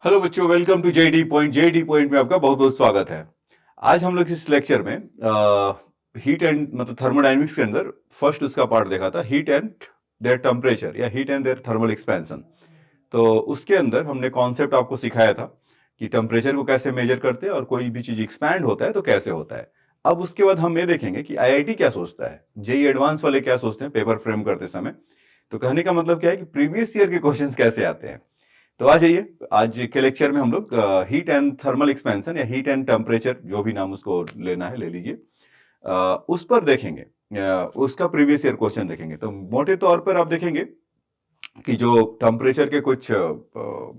Hello बच्चों, welcome to JD point. JD point में आपका बहुत बहुत स्वागत है। आज हम लोग इस लेक्चर में हीट एंड मतलब थर्मोडायनेमिक्स के अंदर फर्स्ट उसका पार्ट देखा था, हीट एंड देयर टेम्परेचर या heat and their thermal expansion. तो उसके अंदर हमने कॉन्सेप्ट आपको सिखाया था कि टेम्परेचर को कैसे मेजर करते हैं और कोई भी चीज एक्सपैंड होता है तो कैसे होता है। अब उसके बाद हम ये देखेंगे कि आईआईटी क्या सोचता है, जेई एडवांस वाले क्या सोचते हैं पेपर फ्रेम करते समय। तो कहने का मतलब क्या है कि प्रीवियस ईयर के क्वेश्चंस कैसे आते हैं। तो आ जाइए, आज के लेक्चर में हम लोग हीट एंड थर्मल एक्सपेंशन या हीट एंड टेम्परेचर, जो भी नाम उसको लेना है ले लीजिए, उस पर देखेंगे। उसका प्रीवियस ईयर क्वेश्चन देखेंगे। तो मोटे तौर पर आप देखेंगे कि जो टेम्परेचर के कुछ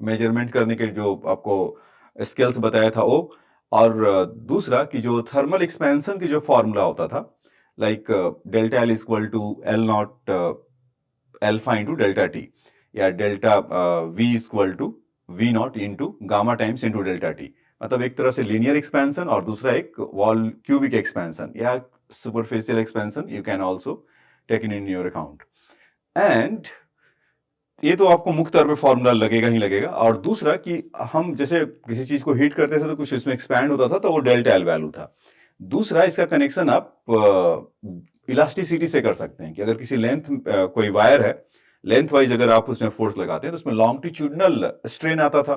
मेजरमेंट करने के जो आपको स्केल्स बताया था वो, और दूसरा कि जो थर्मल एक्सपेंशन की जो फॉर्मूला होता था, like delta L equal to L not alpha into delta T, या delta V equal to V nought into gamma times into delta T. मतलब एक तरह से लीनियर एक्सपेंशन और दूसरा एक वॉल क्यूबिक एक्सपेंशन या superficial expansion, you can also take in your account. And ये तो आपको मुख्य तौर पे फॉर्मूला लगेगा ही लगेगा। और दूसरा कि हम जैसे किसी चीज को हीट करते थे तो कुछ इसमें एक्सपैंड होता था, तो वो डेल्टा एल वैल्यू था। दूसरा, इसका कनेक्शन आप इलास्टिसिटी से कर सकते हैं कि अगर किसी लेंथ कोई वायर है, लेंथ वाइज अगर आप उसमें फोर्स लगाते हैं तो उसमें लॉन्गिट्यूडनल स्ट्रेन आता था।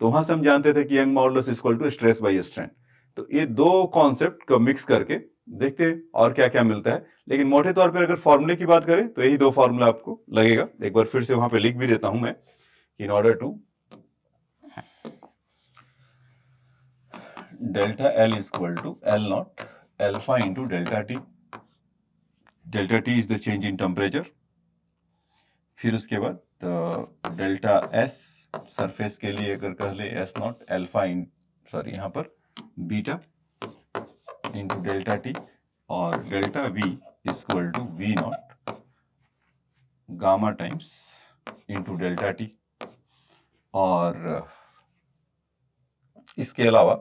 तो वहां से हम जानते थे कि Young modulus equal to stress by strain. तो ये दो कॉन्सेप्ट को मिक्स करके देखते हैं और क्या क्या मिलता है। लेकिन मोटे तौर पर अगर फॉर्मूले की बात करें तो यही दो फॉर्मूला आपको लगेगा। एक बार फिर से वहां पे लिख भी देता हूं मैं, in order to delta L equal to L not alpha into delta T. Delta T is the change in temperature. फिर उसके बाद डेल्टा एस सरफेस के लिए अगर कह ले S naught alpha in sorry यहाँ पर बीटा इंटू डेल्टा टी, और delta V equal to V naught gamma times into delta T. और इसके अलावा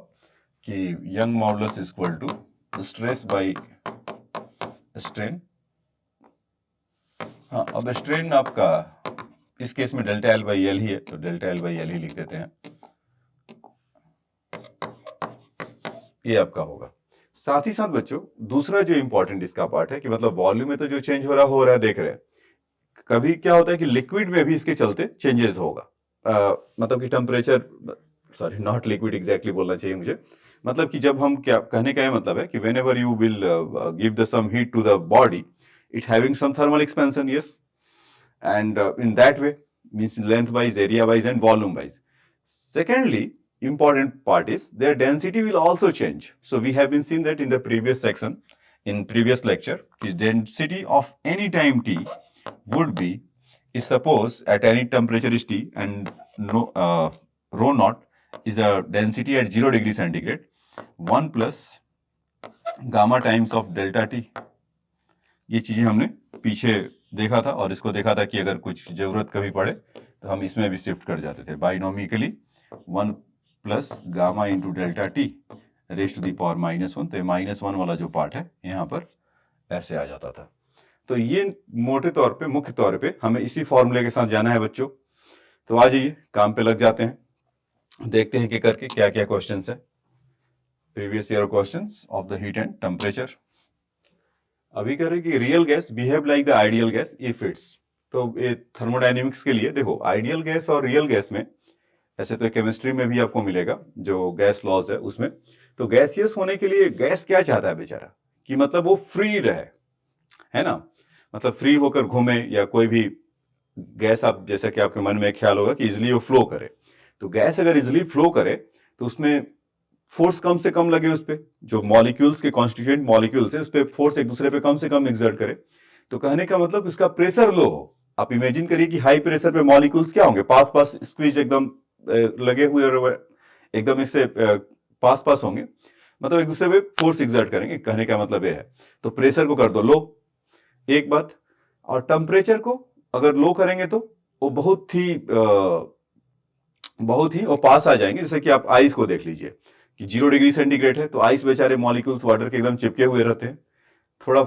कि Young modulus equal to stress by strain. हाँ, अब स्ट्रेन आपका इस केस में डेल्टा एल बाई एल ही है, तो डेल्टा एल बाई एल ही लिख देते हैं। ये आपका होगा। साथ ही साथ बच्चों, दूसरा जो इंपॉर्टेंट इसका पार्ट है कि मतलब वॉल्यूम में तो जो चेंज हो रहा है देख रहे हैं। कभी क्या होता है कि लिक्विड में भी इसके चलते चेंजेस होगा। मतलब कि temperature, sorry not liquid exactly बोलना चाहिए मुझे, मतलब कि जब हम क्या कहने का मतलब है कि whenever you will give the some heat to the body, it having some thermal expansion, yes, and in that way means length wise, area wise and volume wise. Secondly, important part is their density will also change. So we have been seen that in the previous section, in previous lecture, is density of any time t would be, is suppose at any temperature is t and no, rho naught is a density at 0 degree centigrade, 1 plus gamma times of delta t। ये चीजें हमने पीछे देखा था और इसको देखा था कि अगर कुछ जरूरत कभी पड़े तो हम इसमें भी शिफ्ट कर जाते थे binomially, 1 plus gamma into delta T raise to the power -1। तो -1 वाला जो पार्ट है यहाँ पर ऐसे आ जाता था। तो ये मोटे तौर पे, मुख्य तौर पे हमें इसी फॉर्मूले के साथ जाना है बच्चों। तो आ जाइए, काम पे लग जाते हैं, देखते हैं कि करके क्या क्या क्वेश्चन है, previous year question of the heat and temperature. अभी कह रहे कि real gas behave like the ideal gas if it's. तो ये थर्मोडायनेमिक्स के लिए देखो, आइडियल गैस और रियल गैस में, ऐसे तो केमिस्ट्री में भी आपको मिलेगा जो गैस लॉज है उसमें। तो गैसियस होने के लिए गैस क्या चाहता है बेचारा, कि मतलब वो फ्री रहे, है ना, मतलब फ्री होकर घूमे, या कोई भी गैस आप जैसे कि आपके मन में ख्याल होगा कि इजिली वो फ्लो करे। तो गैस अगर इजिली फ्लो करे तो उसमें फोर्स कम से कम लगे, उस पर जो मॉलिक्यूल्स के कॉन्स्टिट्यूएंट मॉलिक्यूल्स है उस पर फोर्स एक दूसरे पे कम से कम एक्सर्ट करे। तो कहने का मतलब उसका प्रेशर लो हो। आप इमेजिन करिए कि हाई प्रेशर पे मॉलिक्यूल्स क्या होंगे, पास पास स्क्वीज एकदम लगे हुए और एकदम इससे पास पास होंगे, मतलब एक दूसरे पे फोर्स एक्सर्ट करेंगे। कहने का मतलब यह है, तो प्रेशर को कर दो लो, एक बात। और टेम्परेचर को अगर लो करेंगे तो वो बहुत ही वो पास आ जाएंगे। जैसे कि आप आइस को देख लीजिए कि 0 डिग्री सेंटीग्रेड है तो आइस बेचारे मॉलिक्यूल्स वाटर के एकदम चिपके हुए रहते हैं। थोड़ा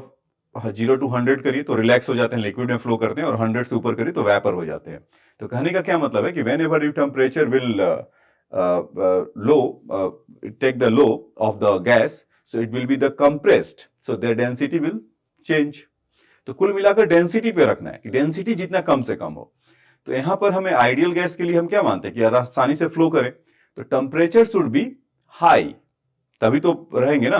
0 to 100 करिए तो रिलैक्स हो जाते हैं, लिक्विड में फ्लो करते हैं, और 100 से ऊपर करिए तो वेपर हो जाते हैं। तो कहने का क्या मतलब है कि whenever you temperature will low, take the low of the gas, so it will be the compressed, so their density will change. तो कुल मिलाकर डेंसिटी पे रखना है कि डेंसिटी जितना कम से कम हो। तो यहां पर हमें आइडियल गैस के लिए हम क्या मानते हैं कि आसानी से फ्लो करे, तो टेम्परेचर शुड बी हाई, तभी तो रहेंगे ना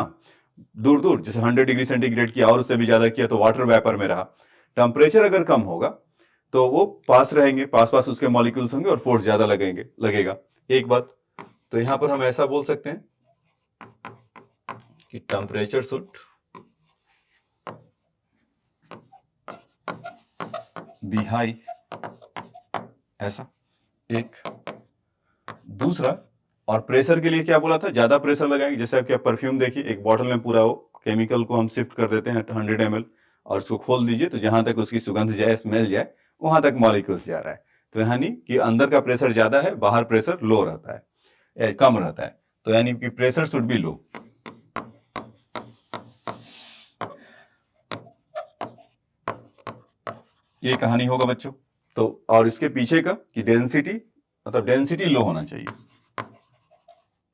दूर दूर। जैसे 100 डिग्री सेंटीग्रेड किया और उससे भी ज्यादा किया तो वाटर वेपर में रहा। टेम्परेचर अगर कम होगा तो वो पास रहेंगे, पास पास उसके मॉलिक्यूल्स होंगे और फोर्स ज्यादा लगेगा। एक बात तो यहां पर हम ऐसा बोल सकते हैं कि टेम्परेचर शुड बी हाई, ऐसा एक। दूसरा, और प्रेशर के लिए क्या बोला था, ज्यादा प्रेशर लगाएंगे। जैसे आप क्या परफ्यूम देखिए, एक बॉटल में पूरा वो केमिकल को हम शिफ्ट कर देते हैं 100 ml और उसको खोल दीजिए तो जहां तक उसकी सुगंध जाए, स्मेल जाए, वहां तक मॉलिक्यूल्स जा रहा है। तो यानी कि अंदर का प्रेशर ज्यादा है, बाहर प्रेशर लो रहता है, कम रहता है। तो यानी कि प्रेशर शुड बी लो। ये कहानी होगा बच्चों। तो और इसके पीछे का कि डेंसिटी, मतलब डेंसिटी लो होना चाहिए,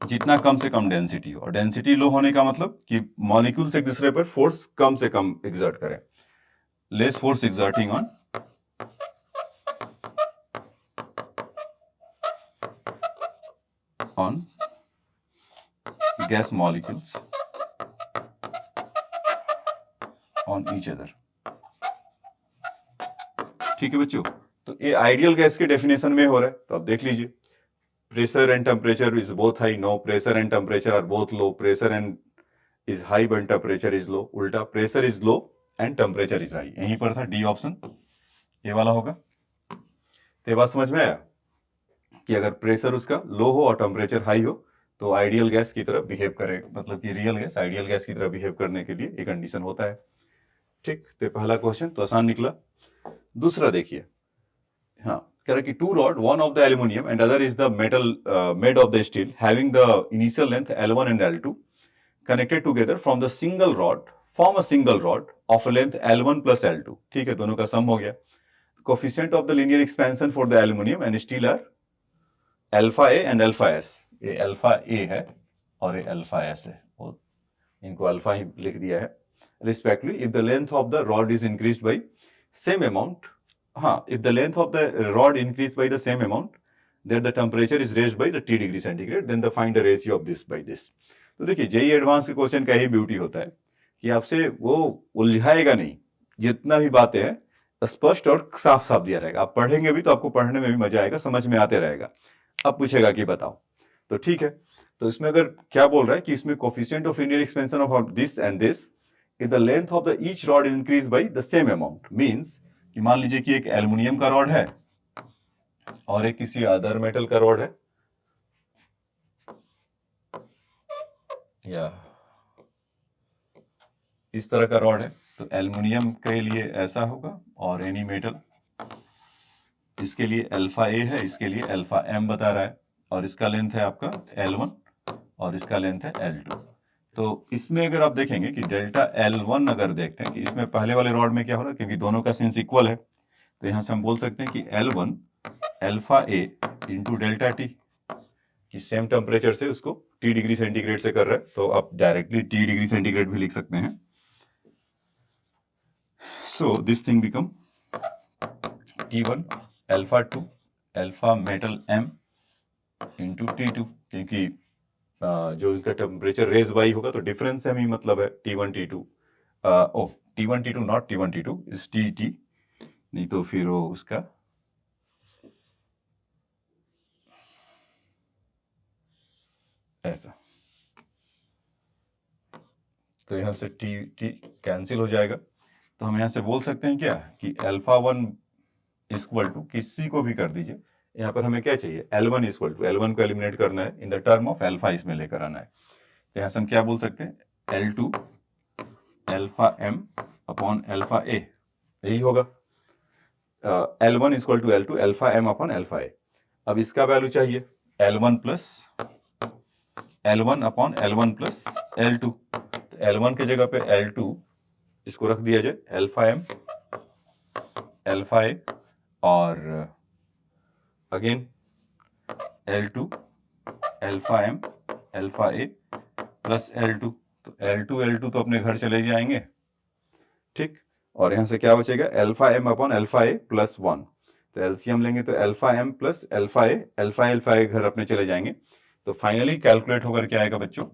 जितना कम से कम डेंसिटी हो। और डेंसिटी लो होने का मतलब कि मॉलिक्यूल्स एक दूसरे पर फोर्स कम से कम एग्जर्ट करें, less force exerting on gas molecules on each other. ठीक है बच्चों, तो ये आइडियल गैस के डेफिनेशन में हो रहा है। तो आप देख लीजिए, pressure and temperature is both high, no, pressure and temperature are both low, pressure and is high when temperature is low, उल्टा pressure is low and temperature is high। यहीं पर था डी ऑप्शन, ये वाला होगा। तो ये बात समझ में आया कि अगर प्रेशर उसका लो हो और टेम्परेचर हाई हो तो आइडियल गैस की तरह बिहेव करे, मतलब कि रियल गैस आइडियल गैस की तरह बिहेव करने के लिए एक कंडीशन होता है। ठीक, तो पहला क्वेश्चन तो आसान निकला। दूसरा देखिए, हाँ, कह रहा कि two rod, one of the aluminium and other is the metal made of the steel having the initial length L1 and L2 connected together from the single rod form a single rod of a length L1 plus L2। ठीक है, दोनों का sum हो गया। Coefficient of the linear expansion for the aluminium and steel are alpha A and alpha S. ये alpha A है और ये अल्फा एस है, और इनको अल्फा ही लिख दिया है respectively. If the length of the rod is increased by same amount, हाँ, if the length of the rod increased by the same amount, then the temperature is raised by the T degree centigrade, then the find the ratio of this by this। तो देखिए, JEE advance के question का ही beauty होता है कि आपसे वो उलझाएगा नहीं, जितना भी बातें हैं स्पष्ट और साफ साफ दिया रहेगा। आप पढ़ेंगे भी तो आपको पढ़ने में भी मजा आएगा, समझ में आते रहेगा। अब पूछेगा कि बताओ, तो ठीक है। तो इसमें अगर क्या बोल रहा है कि इसमें coefficient of linear expansion of this and this, if the length of the each rod increase by the same amount, means कि मान लीजिए कि एक एल्युमिनियम का रॉड है और एक किसी अदर मेटल का रॉड है, या इस तरह का रॉड है, तो एल्युमिनियम के लिए ऐसा होगा और एनी मेटल, इसके लिए अल्फा ए है, इसके लिए अल्फा एम बता रहा है, और इसका लेंथ है आपका L1 और इसका लेंथ है L2। तो इसमें अगर आप देखेंगे कि डेल्टा L1 अगर देखते हैं कि इसमें पहले वाले रॉड में क्या हो रहा है, क्योंकि दोनों का सेंस इक्वल है, तो यहां से हम बोल सकते हैं कि L1 अल्फा ए इंटू डेल्टा टी, कि सेम टेम्परेचर से उसको T डिग्री सेंटीग्रेड से कर रहे हैं, तो आप डायरेक्टली T डिग्री सेंटीग्रेड भी लिख सकते हैं। So this thing become T1 alpha 2 alpha metal M into T2, क्योंकि जो इसका टेम्परेचर रेज बाई होगा तो डिफरेंस है, मतलब है T1 T2, T1 T2 not T1 T2 is TT, नहीं तो फिर वो उसका ऐसा, तो यहां से टी टी कैंसिल हो जाएगा। तो हम यहां से बोल सकते हैं क्या कि अल्फा 1 इक्वल टू, किसी को भी कर दीजिए, यहां पर हमें क्या चाहिए, L1 इक्वल टू, L1 को एलिमिनेट करना है, in the term of alpha इसमें लेकर आना है। तो यहां से हम क्या बोल सकते हैं, L2 alpha M upon alpha A, यही होगा। L1 equal to L2 alpha M upon alpha A. अब इसका वैल्यू चाहिए L1 upon L1 plus L2। तो L1 की जगह पे L2 इसको रख दिया जाए, अल्फा M अल्फा ए और again L2 alpha M alpha A plus L2, तो L2 तो अपने घर चले जाएंगे, ठीक। और यहां से क्या बचेगा, alpha M upon alpha A plus 1, तो एलसीएम लेंगे तो अल्फा एम प्लस अल्फा ए घर अपने चले जाएंगे, तो फाइनली कैलकुलेट होकर क्या आएगा बच्चों,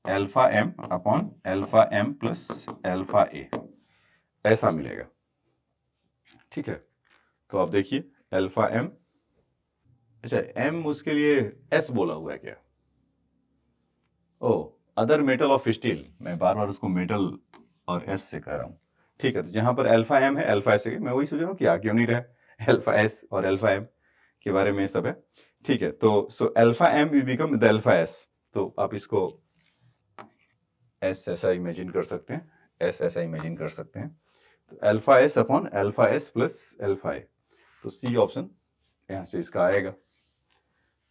alpha M upon alpha M plus alpha A, ऐसा मिलेगा, ठीक है। तो आप देखिए अल्फा एम, अच्छा एम उसके लिए एस बोला हुआ है क्या, ओ अदर मेटल ऑफ स्टील, मैं बार बार उसको मेटल और एस से कह रहा हूँ, ठीक है। तो जहां पर अल्फा एम है अल्फा एस है, मैं वही सोच रहा हूँ कि आ क्यों नहीं रहा, अल्फा एस और अल्फा एम के बारे में सब है, ठीक है। तो so alpha M we become the alpha S, तो आप इसको एस ऐसा इमेजिन कर सकते हैं, एस ऐसा इमेजिन कर सकते हैं, तो alpha S upon alpha S plus alpha A, तो सी ऑप्शन यहां से इसका आएगा,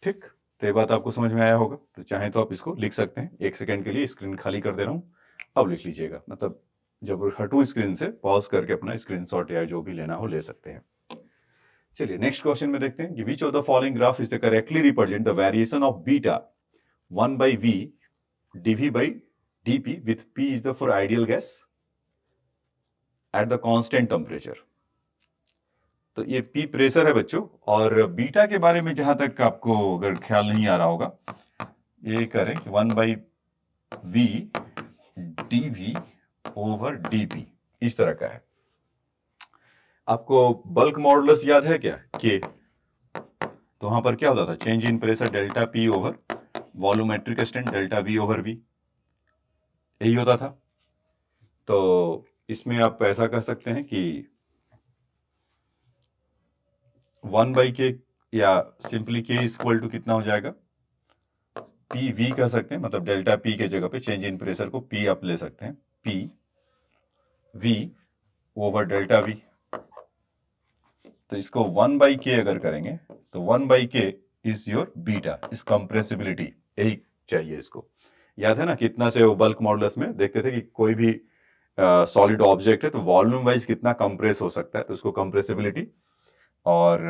ठीक। तो ये बात आपको समझ में आया होगा, तो चाहे तो आप इसको लिख सकते हैं, 1 सेकेंड के लिए स्क्रीन खाली कर दे रहा हूँ, अब लिख लीजिएगा, मतलब जब हटू स्क्रीन से पॉज करके अपना स्क्रीनशॉट या जो भी लेना हो ले सकते हैं। चलिए नेक्स्ट क्वेश्चन में देखते हैं कि which of the following graph is the correctly represent the variation of beta 1 by v dv by dp with p is the for ideal gas at the constant temperature। तो ये P pressure है बच्चों, और beta के बारे में जहां तक आपको अगर ख्याल नहीं आ रहा होगा, ये करें कि 1 by v dv over dp इस तरह का है। आपको बल्क मॉडुलस याद है क्या, K, तो वहां पर क्या होता था, change in pressure delta P over volumetric extent delta V over V, यही होता था। तो इसमें आप ऐसा कह सकते हैं कि 1 by K या सिंपली K इक्वल टू कितना हो जाएगा, पी वी कह सकते हैं, मतलब डेल्टा P के जगह पे चेंज इन प्रेशर को P आप ले सकते हैं, P V over delta V। तो इसको 1 by K अगर करेंगे तो 1 by K is your beta, इस कंप्रेसिबिलिटी, यही चाहिए इसको। याद है ना कितना से वो बल्क मॉडुलस में देखते थे कि कोई भी सॉलिड ऑब्जेक्ट है तो वॉल्यूम वाइज कितना कंप्रेस हो सकता है, तो उसको कंप्रेसिबिलिटी और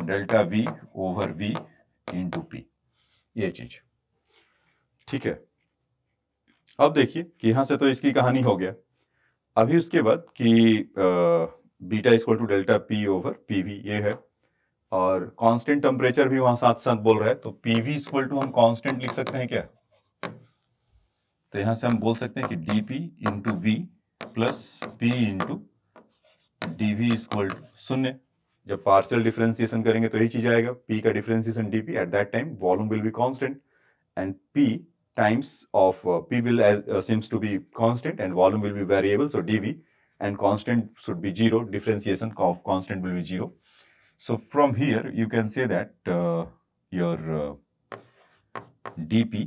delta V over V into P, ये चीज, ठीक है। अब देखिए कि यहां से तो इसकी कहानी हो गया, अभी उसके बाद कि beta equal to delta P over PV ये है, और कांस्टेंट टेम्परेचर भी वहां साथ साथ बोल रहा है, तो PV इक्वल टू हम कांस्टेंट लिख सकते हैं क्या, तो यहां से हम बोल सकते हैं कि dP into V plus P into dV equal to 0। जब पार्शियल डिफरेंशिएशन करेंगे तो यही चीज आएगा, P का differentiation dP, at that time volume will be constant and P times of P will seems to be constant and volume will be variable, so dV and constant should be 0, differentiation of constant will be 0. So from here you can say that your dP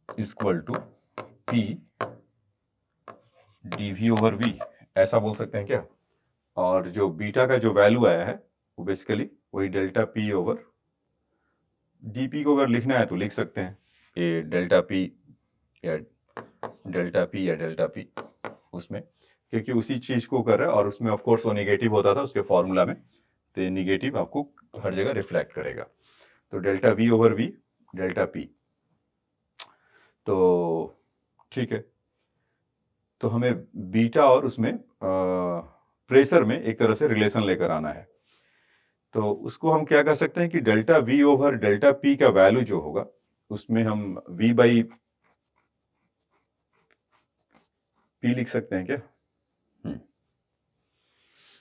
is equal to P dV over V, ऐसा बोल सकते हैं क्या, और जो beta का जो value आया है वो बेसिकली वही डेल्टा P ओवर dP को अगर लिखना है तो लिख सकते हैं, ये डेल्टा P या डेल्टा P उसमें, क्योंकि उसी चीज को कर रहा है, और उसमें ऑफ कोर्स वो नेगेटिव होता था उसके फॉर्मूला में, तो ये नेगेटिव आपको हर जगह रिफ्लेक्ट करेगा, तो delta V over V delta P, तो ठीक है। तो हमें बीटा और उसमें प्रेशर में एक तरह से रिलेशन लेकर आना है, तो उसको हम क्या कर सकते हैं कि delta V over delta P का वैल्यू जो होगा उसमें हम V बाई P लिख सकते हैं क्या,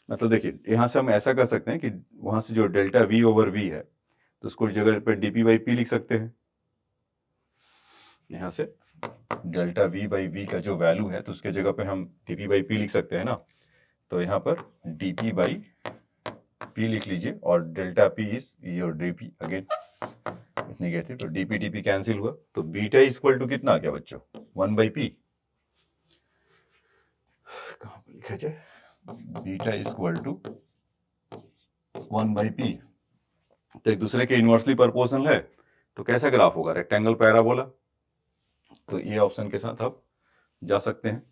मतलब देखिए यहां से हम ऐसा कर सकते हैं कि वहां से जो डेल्टा V ओवर V है तो उसको जगह पे dP बाई P लिख सकते हैं, यहां से डेल्टा V बाई V का जो वैल्यू है तो उसके जगह पे हम dP बाई P लिख सकते हैं ना, तो यहाँ पर dP बाई P लिख लीजिए, और delta P is your dP again negative, तो dP dP कैंसिल हुआ, तो बीटा इक्वल टू कितना आ गया बच्चों, 1 बाई P, कहां पर लिखा जाए, beta equal to 1 by P, तो एक दूसरे के इनवर्सली प्रोपोर्शनल है, तो कैसा ग्राफ होगा, रेक्टेंगल पैराबोला, तो ये ऑप्शन के साथ आप जा सकते हैं,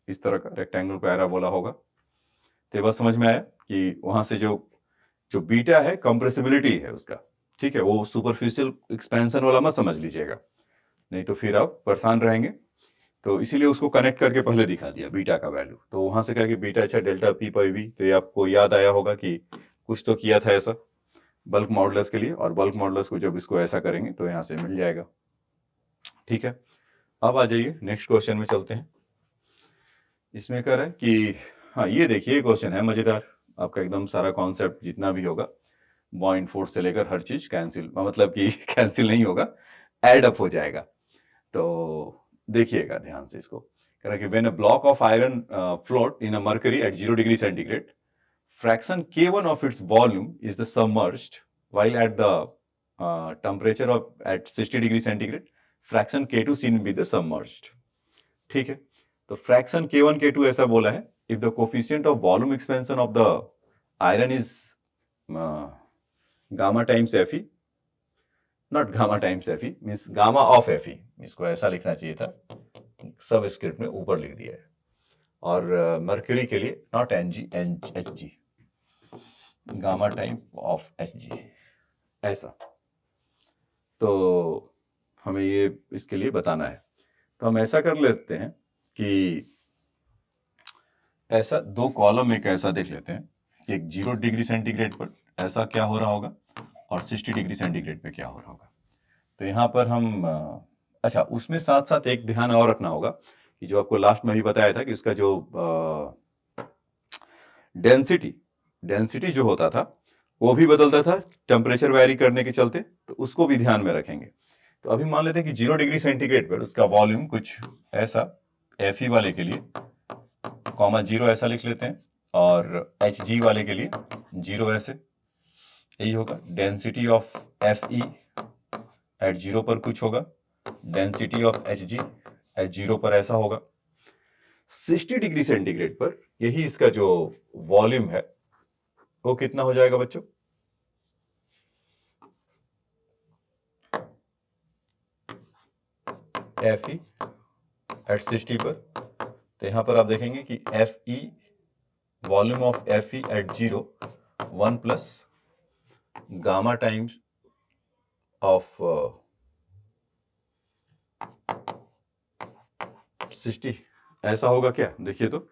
इस तरह का रेक्टेंगल पैराबोला होगा। तो ये बात समझ में आया कि वहां से जो जो बीटा है कंप्रेसिबिलिटी है उसका, ठीक है, वो सुपरफिशियल एक्सपेंशन वाला मत समझ लीजिएगा, नहीं तो फिर आप परेशान रहेंगे। तो इसीलिए उसको कनेक्ट करके पहले दिखा दिया बीटा का वैल्यू, तो वहां से कहा कि बीटा अच्छा डेल्टा पी पाई वी, तो ये आपको याद आया होगा कि कुछ तो किया था ऐसा बल्क मॉडुलस के लिए, और बल्क मॉडुलस को जब इसको ऐसा करेंगे तो यहाँ से मिल जाएगा। ठीक है, अब आ जाइए नेक्स्ट क्वेश्चन में चलते हैं। इसमें कह रहा है कि हाँ ये देखिए क्वेश्चन है मजेदार, आपका एकदम सारा कॉन्सेप्ट जितना भी होगा बॉइंट फोर्स से लेकर हर चीज कैंसिल, मतलब कि कैंसिल नहीं होगा, एड अप हो जाएगा। तो देखिएगा ध्यान से इसको, कह रहा है कि when a block of iron float in a mercury at 0 degree centigrade, fraction K1 of its volume is the submerged, while at the temperature of at 60 degree centigrade, fraction K2 seen be the submerged. ठीक है, तो fraction K1 K2 ऐसा बोला है, if the coefficient of volume expansion of the iron is gamma times Fe, not gamma times Fe, means gamma of Fe, इसको ऐसा लिखना चाहिए था, सब स्क्रिप्ट में ऊपर लिख दिया है, और मर्क्यूरी के लिए not Ng, Hg, gamma type of Hg, ऐसा। तो हमें ये इसके लिए बताना है, तो हम ऐसा कर लेते हैं कि ऐसा दो कॉलम एक ऐसा देख लेते हैं कि एक 0 डिग्री सेंटीग्रेड पर ऐसा क्या हो रहा होगा और 60 डिग्री सेंटीग्रेड पे क्या हो रहा होगा। तो यहाँ पर हम अच्छा उसमें साथ साथ एक ध्यान और रखना होगा कि जो आपको लास्ट में भी बताया था कि उसका जो डेंसिटी जो होता था वो भी बदलता था टेम्परेचर वेरी करने के चलते, तो उसको भी ध्यान में रखेंगे। तो अभी मान लेते हैं कि 0 डिग्री सेंटीग्रेड पर उसका वॉल्यूम कुछ ऐसा Fe वाले के लिए कॉमा 0 ऐसा लिख लेते हैं, और Hg वाले के लिए 0 ऐसे, यही होगा। डेंसिटी ऑफ Fe एट 0 पर कुछ होगा, डेंसिटी ऑफ Hg एट 0 पर ऐसा होगा। 60 डिग्री सेंटीग्रेड पर यही इसका जो वॉल्यूम है वो कितना हो जाएगा बच्चों? Fe एट 60 पर, तो यहां पर आप देखेंगे कि Fe volume of Fe at 0 1 plus gamma times of 60 ऐसा होगा क्या? देखिए तो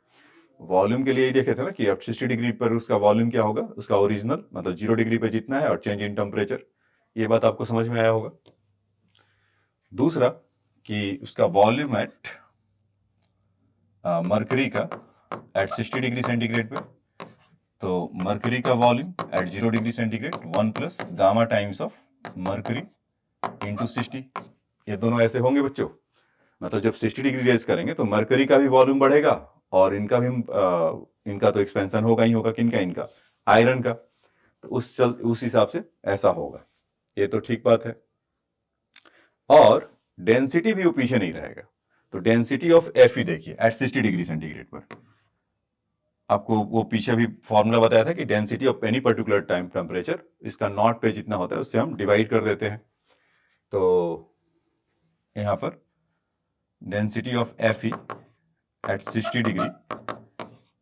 वॉल्यूम के लिए ही देखे थे ना कि अब 60 डिग्री पर उसका वॉल्यूम क्या होगा, उसका ओरिजिनल मतलब 0 डिग्री पर जितना है और चेंज इन टेम्परेचर, ये बात आपको समझ में आया होगा। दूसरा कि उसका वॉल्यूम एट मरकरी का एट 60 डिग्री सेंटीग्रेड पे, तो मरकरी का volume at 0 degree centigrade 1 plus gamma times of mercury into 60, ये दोनों ऐसे होंगे बच्चों। मतलब जब 60 डिग्री रेज करेंगे तो मरकरी का भी वॉल्यूम बढ़ेगा और इनका भी इनका तो एक्सपेंशन होगा ही होगा, किनका? इनका आयरन का, तो उस हिसाब से ऐसा होगा। ये तो ठीक बात है। और डेंसिटी भी वो पीछे नहीं रहेगा, तो डेंसिटी ऑफ Fe देखिए एट 60 डिग्री सेंटीग्रेड पर, आपको वो पीछे भी फॉर्मूला बताया था कि density of any particular time temperature इसका नॉट पे जितना होता है उससे हम डिवाइड कर देते हैं। तो यहां पर density of Fe at 60 degree,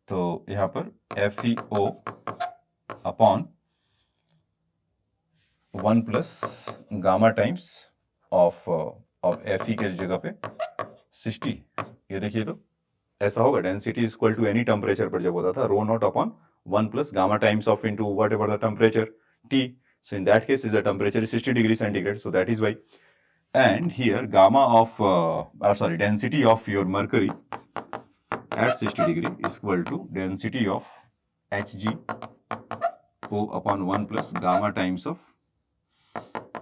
तो यहां पर FeO upon 1 plus gamma times of Fe के जगह पे 60, ये देखिए तो ऐसा होगा। Density is equal to any temperature पर जब होता था rho not upon 1 plus gamma times of into whatever the temperature T, so in that case is the temperature is 60 degree centigrade, so that is why. And here gamma of density of your mercury at 60 degree is equal to density of Hg O upon 1 plus gamma times of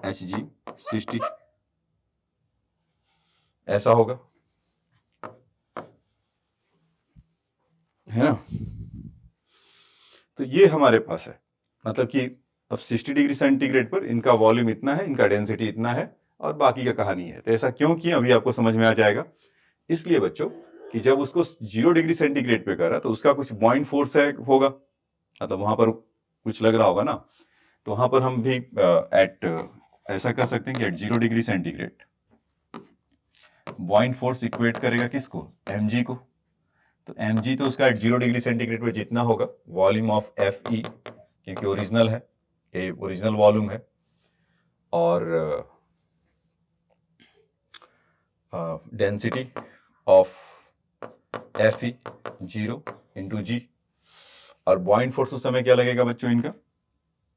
Hg 60, ऐसा होगा, है ना। तो ये हमारे पास है, मतलब कि अब 60 डिग्री सेंटीग्रेड पर इनका वॉल्यूम इतना है, इनका डेंसिटी इतना है, और बाकी का कहानी है। तो ऐसा क्यों किया अभी आपको समझ में आ जाएगा। इसलिए बच्चों कि जब उसको 0 डिग्री सेंटीग्रेड पे करा तो उसका कुछ बॉइंट फोर्स है होगा, मतलब वहां पर कुछ लग रहा होगा ना, तो वहां पर हम भी एट ऐसा कर सकते हैं कि at 0 degree centigrade buoyant force equate करेगा किसको? mg को। तो mg तो उसका एट 0 डिग्री सेंटीग्रेड पर जितना होगा वॉल्यूम ऑफ Fe क्योंकि ओरिजिनल है, ये ओरिजिनल वॉल्यूम है। और density of Fe 0 into G. और बॉइंट फोर्स उस समय क्या लगेगा बच्चों इनका?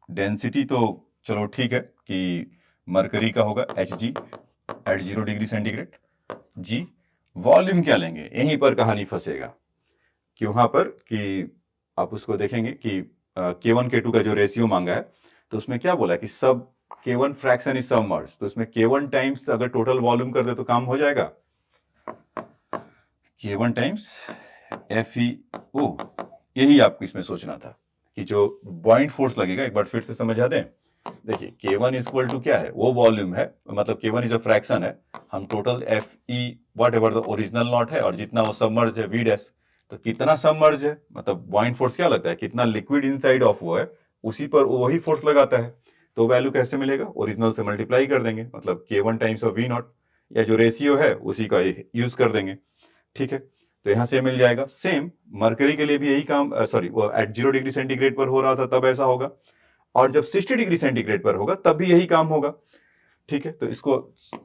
डेंसिटी तो चलो ठीक है कि मरकरी का होगा Hg एट 0 डिग्री सेंटीग्रेड। जी वॉल्यूम क्या लेंगे, यहीं पर कहानी फंसेगा कि वहां पर कि आप उसको देखेंगे कि K1 K2 का जो रेशियो मांगा है, तो उसमें क्या बोला कि सब K1 फ्रैक्शन इज सबमर्ज, तो उसमें K1 टाइम्स अगर टोटल वॉल्यूम कर दे तो काम हो जाएगा। K1 टाइम्स FeO, यही आपको इसमें सोचना था कि जो बॉइंट फोर्स लगेगा, एक बार फिर से समझा दें। देखिए K1 इक्वल टू क्या है, वो वॉल्यूम है, मतलब K1 इज अ फ्रैक्शन है। हम total Fe what ever the original not है और जितना वो सबमर्ज है V डैश, तो कितना सबमर्ज है मतलब बॉइंट फोर्स क्या लगता है, कितना लिक्विड इनसाइड ऑफ वो है, उसी पर वही फोर्स लगाता है। तो वैल्यू कैसे मिलेगा, ओरिजिनल से मल्टीप्लाई कर देंगे, मतलब K1 times of V not, या जो रेशियो है उसी का यूज कर देंगे। ठीक है, तो यहां से मिल जाएगा। सेम मरकरी के लिए भी यही काम, सॉरी वो एट 0 डिग्री सेंटीग्रेड पर हो रहा था तब ऐसा होगा, और जब 60 डिग्री सेंटीग्रेड पर होगा तब भी यही काम होगा। ठीक है, तो इसको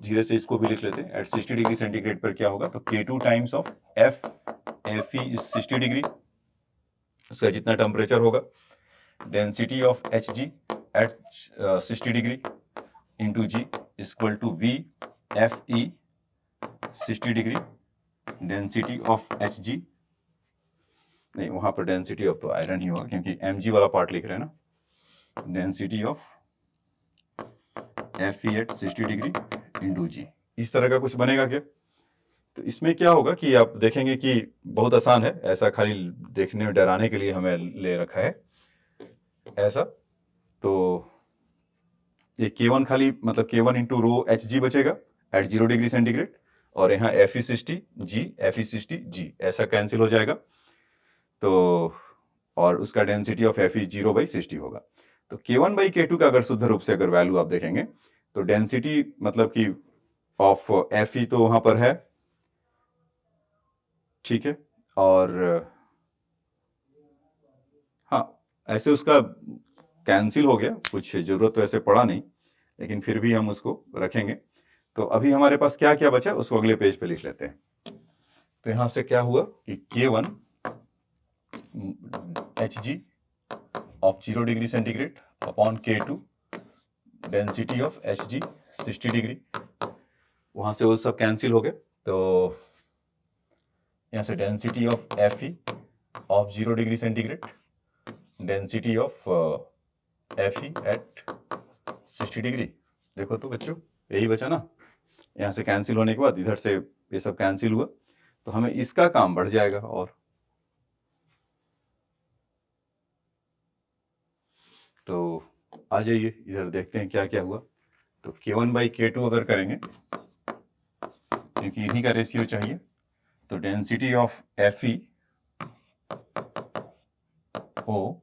धीरे से इसको भी लिख लेते हैं। एट 60 डिग्री सेंटीग्रेड पर क्या होगा, तो K2 times of Fe is 60 degree, उसका जितना टेम्परेचर होगा, density of Hg at 60 degree into ji equal to V Fe 60 degree, density of Hg, नहीं वहां पर डेंसिटी ऑफ तो आयरन ही होगा क्योंकि Mg वाला पार्ट लिख रहे हैं ना। Density of Fe at 60 degree into g, इस तरह का कुछ बनेगा क्या? तो इसमें क्या होगा कि आप देखेंगे कि बहुत आसान है, ऐसा खाली देखने में डराने के लिए हमें ले रखा है ऐसा। तो ये K1 खाली मतलब K1 इंटू रो Hg बचेगा एट 0 डिग्री सेंटीग्रेड, और यहाँ Fe 60 G Fe 60 G ऐसा कैंसिल हो जाएगा। तो और उसका डेंसिटी ऑफ Fe 0/60 होगा। तो K1 बाई K2 का अगर शुद्ध रूप से अगर वैल्यू आप देखेंगे तो डेंसिटी मतलब कि ऑफ Fe तो वहां पर है, ठीक है, और हाँ ऐसे उसका कैंसिल हो गया, कुछ जरूरत तो ऐसे पड़ा नहीं, लेकिन फिर भी हम उसको रखेंगे। तो अभी हमारे पास क्या क्या बचा उसको अगले पेज पे लिख लेते हैं। तो यहां से क्या हुआ कि K1 Hg of 0 degree centigrade upon K2 density of Hg 60 degree, वहां से वो सब कैंसिल हो गए। तो यहाँ से density of Fe of 0 degree centigrade, density of Fe at 60 degree, देखो तो बच्चों यही बचा ना। यहाँ से कैंसिल होने के बाद इधर से ये सब कैंसिल हुआ, तो हमें इसका काम बढ़ जाएगा। और तो आ जाइए इधर देखते हैं क्या क्या हुआ। तो K1 बाई K2 अगर करेंगे, क्योंकि इन्हीं का रेशियो चाहिए, तो density of Fe O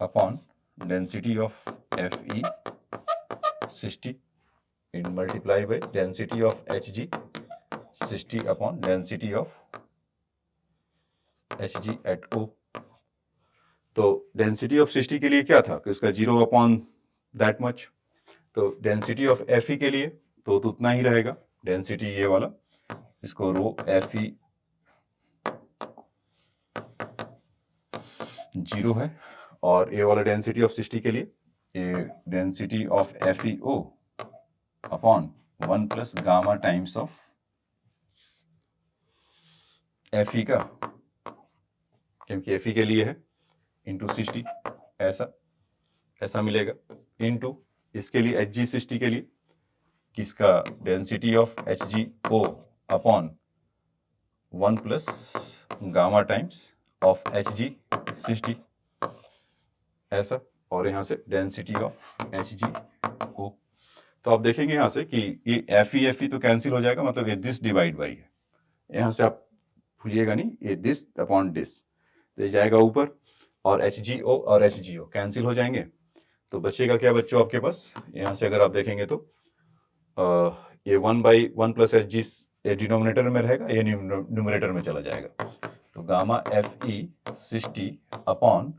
upon density of Fe 60 in multiply by density of Hg 60 upon density of Hg at O। तो डेंसिटी ऑफ 60 के लिए क्या था कि उसका 0 अपॉन दैट मच, तो डेंसिटी ऑफ Fe के लिए तो उतना ही रहेगा, डेंसिटी ये वाला, इसको रो Fe 0 है, और ये वाला डेंसिटी ऑफ 60 के लिए ये density of FeO upon 1 plus gamma times of Fe का, क्योंकि Fe के लिए है, इंटू 60 ऐसा मिलेगा, इंटू इसके लिए Hg 60 के लिए किसका density of HgO upon 1 plus gamma times of Hg 60 ऐसा, और यहाँ से डेंसिटी ऑफ HgO। तो आप देखेंगे यहाँ से कि ये Fe तो कैंसिल हो जाएगा, मतलब ये दिस डिवाइड बाई है, यहाँ से आप भूलिएगा नहीं, ये दिस अपॉन दिस, तो ये जाएगा ऊपर, और HgO और HgO कैंसिल हो जाएंगे। तो बचेगा क्या बच्चों आपके पास, यहाँ से अगर आप देखेंगे तो ये 1/1 प्लस ये डिनोमिनेटर में रहेगा, ये न्यूमरेटर में चला जाएगा। तो gamma F E 60 upon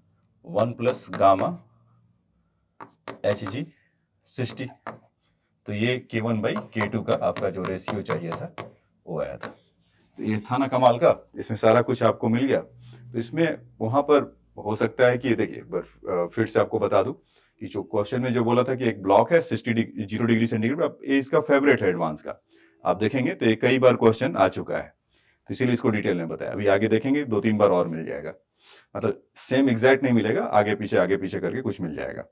1 plus gamma H G 60। तो ये K1/K2 का आपका जो रेशियो चाहिए था वो आया था। तो ये था ना कमाल का, इसमें सारा कुछ आपको मिल गया। तो इसमें वहां पर हो सकता है कि देखिए एक बार फिर से आपको बता दूं कि जो क्वेश्चन में जो बोला था कि एक ब्लॉक है 0 डिग्री सेंटीग्रेड, ये इसका फेवरेट है एडवांस का। आप देखेंगे तो ये कई बार क्वेश्चन आ चुका है, तो इसीलिए इसको डिटेल में बताया। अभी आगे देखेंगे 2-3 बार और मिल जाएगा, मतलब सेम एग्जैक्ट नहीं मिलेगा, आगे पीछे करके कुछ मिल जाएगा।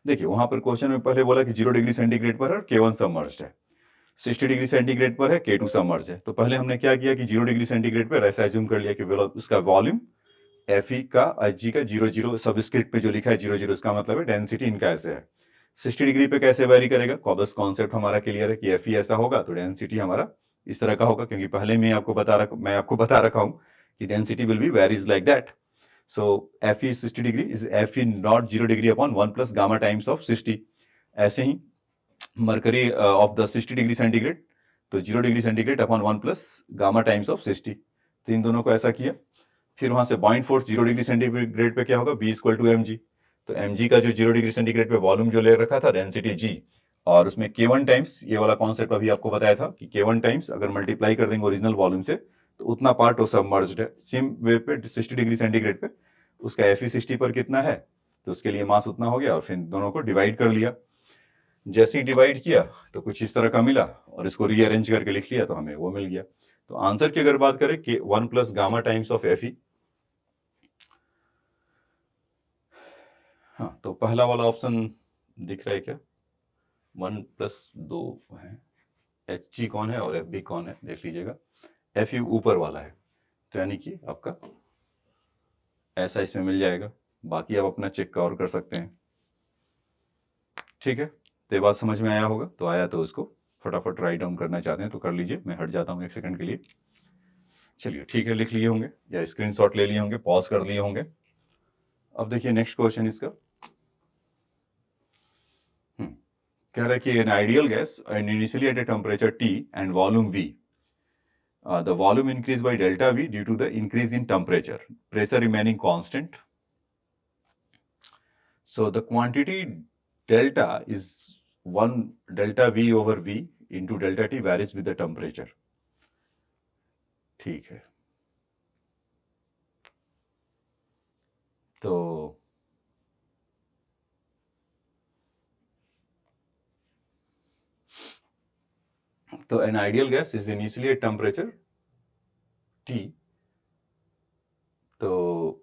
देखिए वहां पर क्वेश्चन में पहले बोला कि 0 डिग्री सेंटीग्रेड पर है K1 सबमर्ज्ड है, 60 डिग्री सेंटीग्रेड पर है K2 सबमर्ज है। तो पहले हमने क्या किया कि 0 डिग्री सेंटीग्रेड पर ऐसा एज्यूम कर लिया कि उसका वॉल्यूम Fe का Hg का 0 सबस्क्रिप्ट पे जो लिखा है 0 इसका मतलब है डेंसिटी इनका ऐसे है। 60 डिग्री पे कैसे वेरी करेगा, बस कॉन्सेप्ट हमारा क्लियर है कि Fe ऐसा होगा तो डेंसिटी हमारा इस तरह का होगा, क्योंकि पहले मैं आपको बता रखा हूं कि density will be varies like that. So Fe 60 degree is Fe nought 0 degree upon 1 plus gamma times of 60। ऐसे ही mercury of the 60 degree centigrade, तो 0 degree centigrade upon 1 plus gamma times of 60। तो इन दोनों को ऐसा किया। फिर वहां से बॉइंट फोर्स 0 डिग्री सेंटीग्रेड पे क्या होगा, B इक्वल टू mg। तो mg का जो 0 डिग्री सेंटीग्रेड पे वॉल्यूम जो ले रखा था डेंसिटी g, और उसमें K1 टाइम्स, ये वाला कॉन्सेप्ट अभी आपको बताया था कि K1 टाइम्स अगर मल्टीप्लाई कर देंगे ओरिजिनल वॉल्यूम से तो उतना पार्ट वो सबमर्ज्ड है। सेम वे पे 60 डिग्री सेंटीग्रेड पे उसका Fe 60 पर कितना है, तो उसके लिए मास उतना हो गया, और फिर दोनों को डिवाइड कर लिया। जैसे ही डिवाइड किया तो कुछ इस तरह का मिला, और इसको रीअरेंज करके लिख लिया तो हमें वो मिल गया। तो आंसर की अगर बात करें कि 1 plus gamma times of Fe, हाँ तो पहला वाला ऑप्शन दिख रहा है क्या, 1 प्लस 2 है, Hg कौन है और Fb कौन है देख लीजिएगा। Fe ऊपर वाला है, तो यानी कि आपका ऐसा इसमें मिल जाएगा। बाकी आप अपना चेक और कर सकते हैं। ठीक है, तो ये बात समझ में आया होगा, तो आया तो उसको फटाफट राइट डाउन करना चाहते हैं तो कर लीजिए, मैं हट जाता हूँ 1 सेकंड के लिए। चलिए ठीक है, लिख लिए होंगे या स्क्रीनशॉट ले लिए होंगे, पॉज कर लिए होंगे। अब देखिए नेक्स्ट क्वेश्चन इसका कह रहा है कि an ideal gas and initially at a temperature T and volume V, the volume increased by delta V due to the increase in temperature, pressure remaining constant. So the quantity delta is 1 delta V over V into delta T varies with the temperature. ठीक है, तो an ideal gas is initially at temperature T, तो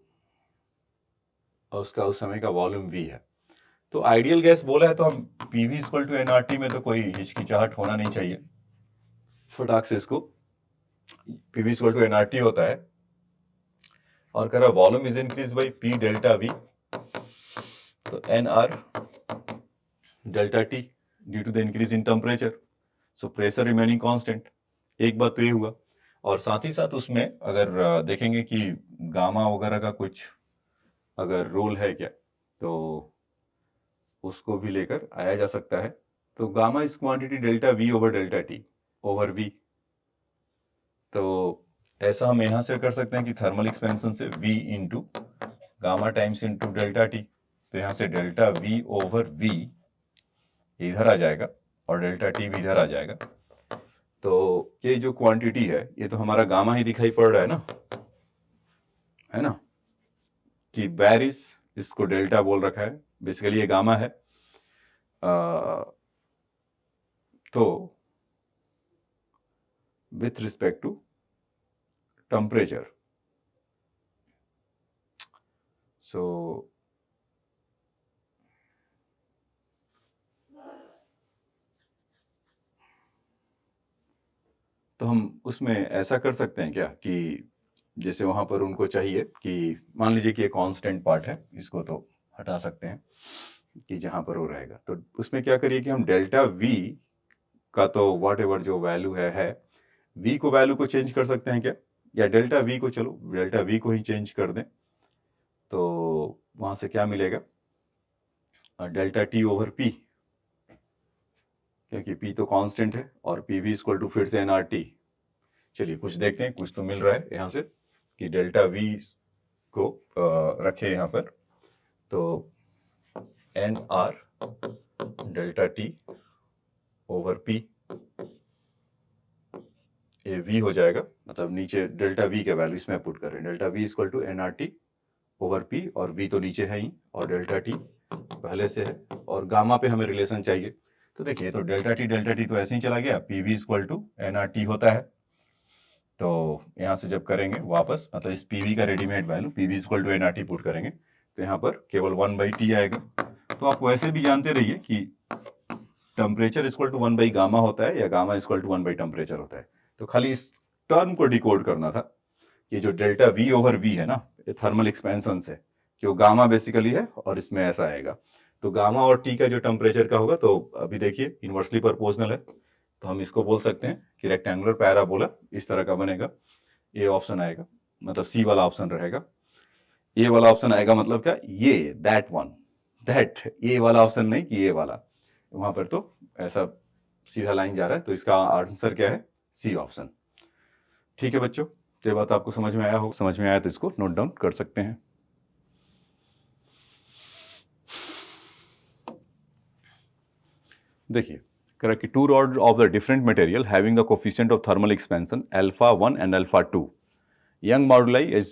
उसका उस समय का volume V है। तो आइडियल गैस बोला है तो हम PV इक्वल टू nRT में तो कोई हिचकिचाहट होना नहीं चाहिए, फटाक से इसको PV इक्वल टू nRT होता है, और कह रहा volume is increase by P delta V, तो NR delta T due to the increase in temperature, so pressure remaining constant. एक बात तो ये हुआ, और साथ ही साथ उसमें अगर देखेंगे कि गामा वगैरह का कुछ अगर रोल है क्या, तो उसको भी लेकर आया जा सकता है। तो gamma is quantity delta V over delta T over V, तो ऐसा हम यहां से कर सकते हैं कि थर्मल एक्सपेंशन से V into gamma times into delta T, तो यहां से डेल्टा V ओवर V इधर आ जाएगा और डेल्टा T भी इधर आ जाएगा। तो ये जो क्वांटिटी है ये तो हमारा गामा ही दिखाई पड़ रहा है ना, कि वेरिस, इसको डेल्टा बोल रखा है, बेसिकली ये गामा है। तो विथ रिस्पेक्ट टू टेम्परेचर, सो तो हम उसमें ऐसा कर सकते हैं क्या कि जैसे वहां पर उनको चाहिए कि मान लीजिए कि ये कांस्टेंट पार्ट है, इसको तो हटा सकते हैं कि जहां पर वो रहेगा, तो उसमें क्या करिए कि हम डेल्टा V का तो वॉट एवर जो वैल्यू है V को वैल्यू को चेंज कर सकते हैं क्या, या डेल्टा V को, चलो डेल्टा V को ही चेंज कर दें, तो वहां से क्या मिलेगा, डेल्टा T ओवर P, क्योंकि P तो कांस्टेंट है और PV इक्वल टू फिर से nRT। चलिए कुछ देखते हैं, कुछ तो मिल रहा है यहाँ से कि डेल्टा V को रखे यहाँ पर, तो NR delta T over P, ये V हो जाएगा, मतलब नीचे डेल्टा V के वैल्यू इसमें पुट कर रहे हैं, delta V equal to NRT over P, और V तो नीचे है ही और डेल्टा T पहले से है, और गामा पे हमें रिलेशन चाहिए। तो देखिए, तो डेल्टा टी तो ऐसे ही चला गया, PV इक्वल टू NRT होता है। तो यहाँ से जब करेंगे वापस, मतलब इस PV का readymade value PV equal to NRT put करेंगे तो यहाँ पर केवल 1/T आएगा। तो आप वैसे भी जानते रहिए कि टेम्परेचर इक्वल टू 1 गामा होता है या गामा इक्वल टू 1 टेम्परेचर होता है। तो खाली इस टर्म को डिकोड करना था, ये जो डेल्टा V ओवर V है ना, ये थर्मल एक्सपेंशन से, कि वो गामा बेसिकली है और इसमें ऐसा आएगा। तो गामा और T का जो टेम्परेचर का होगा, तो अभी देखिए इन्वर्सली प्रोपोर्शनल है, तो हम इसको बोल सकते हैं कि रेक्टेंगुलर पैराबोला इस तरह का बनेगा। ये ऑप्शन आएगा, मतलब सी वाला ऑप्शन रहेगा। ये वाला ऑप्शन आएगा मतलब क्या, ये दैट वन, दैट, ये वाला ऑप्शन नहीं कि ये वाला, वहां पर तो ऐसा सीधा लाइन जा रहा है, तो इसका आंसर क्या है, सी ऑप्शन। ठीक है बच्चों, तो ये बात आपको समझ में आया हो, समझ में आया तो इसको नोट डाउन कर सकते हैं। देखिए कह रहा कि two rod of the different material having the coefficient of thermal expansion alpha 1 and alpha 2, young moduli is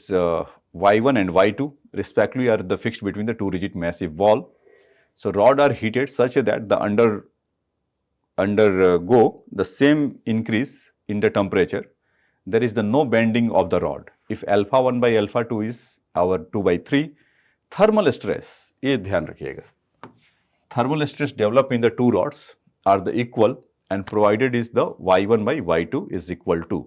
y1 and y2 respectively are the fixed between the two rigid massive wall. So rod are heated such that the undergo the same increase in the temperature. There is the no bending of the rod. If alpha 1 by alpha 2 is our 2/3, thermal stress, ये ध्यान रखिएगा, thermal stress developed in the two rods are the equal and provided is the y1 by y2 is equal to।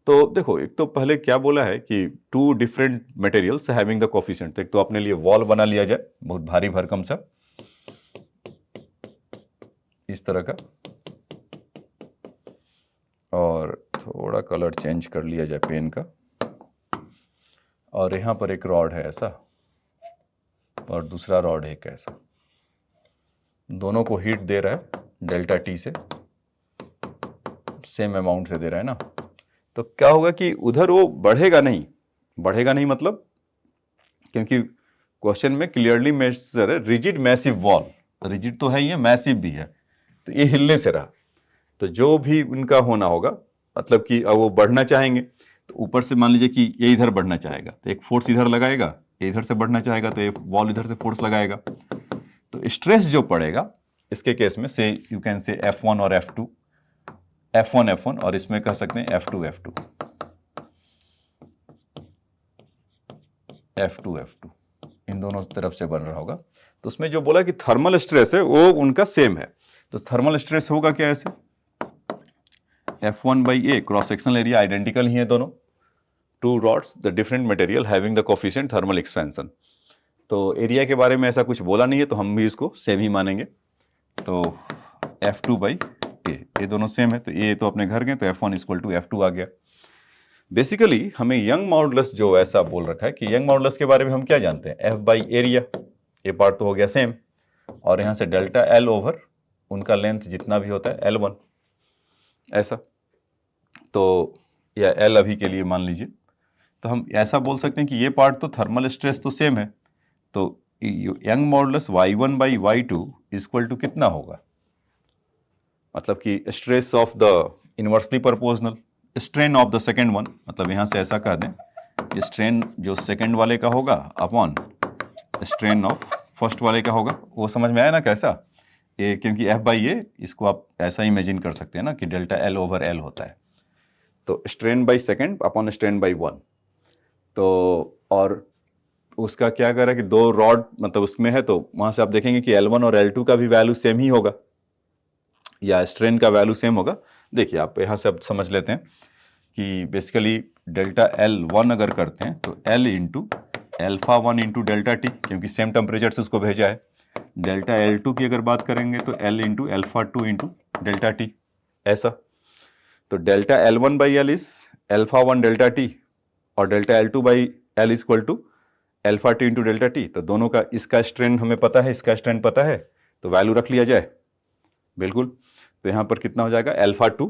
तो देखो, एक तो पहले क्या बोला है कि two different materials having the coefficient. एक तो अपने लिए वॉल बना लिया जाए, बहुत भारी भरकम सा, इस तरह का, और थोड़ा कलर चेंज कर लिया जाए पेन का, और यहाँ पर एक रॉड है ऐसा और दूसरा रॉड है एक ऐसा, दोनों को हीट दे रहा है डेल्टा टी से, सेम अमाउंट से दे रहा है ना। तो क्या होगा कि उधर वो बढ़ेगा नहीं, बढ़ेगा नहीं मतलब, क्योंकि क्वेश्चन में क्लियरली मेजर है रिजिड मैसिव वॉल, रिजिड तो है ही है, मैसिव भी है, तो ये हिलने से रहा, तो जो भी उनका होना होगा, मतलब कि अब वो बढ़ना चाहेंगे तो ऊपर से मान लीजिए कि ये इधर बढ़ना चाहेगा तो एक फोर्स इधर लगाएगा, ये इधर से बढ़ना चाहेगा तो ये वॉल इधर से फोर्स लगाएगा, तो स्ट्रेस जो पड़ेगा इसके केस में से यू कैन से F1 और F2, F1 और इसमें कह सकते हैं F2 इन दोनों तरफ से बन रहा होगा। तो उसमें जो बोला कि थर्मल स्ट्रेस है वो उनका सेम है, तो थर्मल स्ट्रेस होगा क्या ऐसे, F1 by A, cross sectional area identical ही है दोनों, two rods the different material having the coefficient thermal expansion. तो एरिया के बारे में ऐसा कुछ बोला नहीं है, तो हम भी इसको सेम ही मानेंगे। तो F2 by A, ये दोनों सेम है, तो ये तो अपने घर गए, तो F1 इक्वल टू F2 आ गया। बेसिकली हमें यंग मॉडुलस जो ऐसा बोल रखा है कि यंग मॉडुलस के बारे में हम क्या जानते हैं, F बाई एरिया, ये पार्ट तो हो गया सेम, और यहाँ से डेल्टा L ओवर उनका लेंथ जितना भी होता है L1 ऐसा, तो या L अभी के लिए मान लीजिए, तो हम ऐसा बोल सकते हैं कि ये पार्ट तो थर्मल स्ट्रेस तो सेम है, तो Young modulus y1 by y2 equal to कितना होगा, मतलब कि stress of the inversely proportional strain of the second one, मतलब यहाँ से ऐसा कह दें स्ट्रेन जो सेकेंड वाले का होगा अपॉन स्ट्रेन ऑफ फर्स्ट वाले का होगा। वो समझ में आया ना कैसा, ये क्योंकि F बाई ए इसको आप ऐसा इमेजिन कर सकते हैं ना कि डेल्टा L ओवर L होता है, तो strain by second upon strain by one. तो और उसका क्या कर रहा है कि दो रॉड मतलब उसमें है, तो वहाँ से आप देखेंगे कि L1 और L2 का भी वैल्यू सेम ही होगा या स्ट्रेन का वैल्यू सेम होगा। देखिए आप यहाँ से अब समझ लेते हैं कि बेसिकली डेल्टा L1 अगर करते हैं तो L into alpha 1 into delta T, क्योंकि सेम टेम्परेचर से उसको भेजा है। डेल्टा L2 की अगर बात करेंगे तो L into alpha 2 into delta T ऐसा। तो delta L1 by L is alpha 1 delta T और delta L2 by L equal to alpha T into delta T. तो दोनों का इसका स्ट्रेन हमें पता है, इसका स्ट्रेन पता है, तो वैल्यू रख लिया जाए बिल्कुल। तो यहाँ पर कितना हो जाएगा अल्फा 2,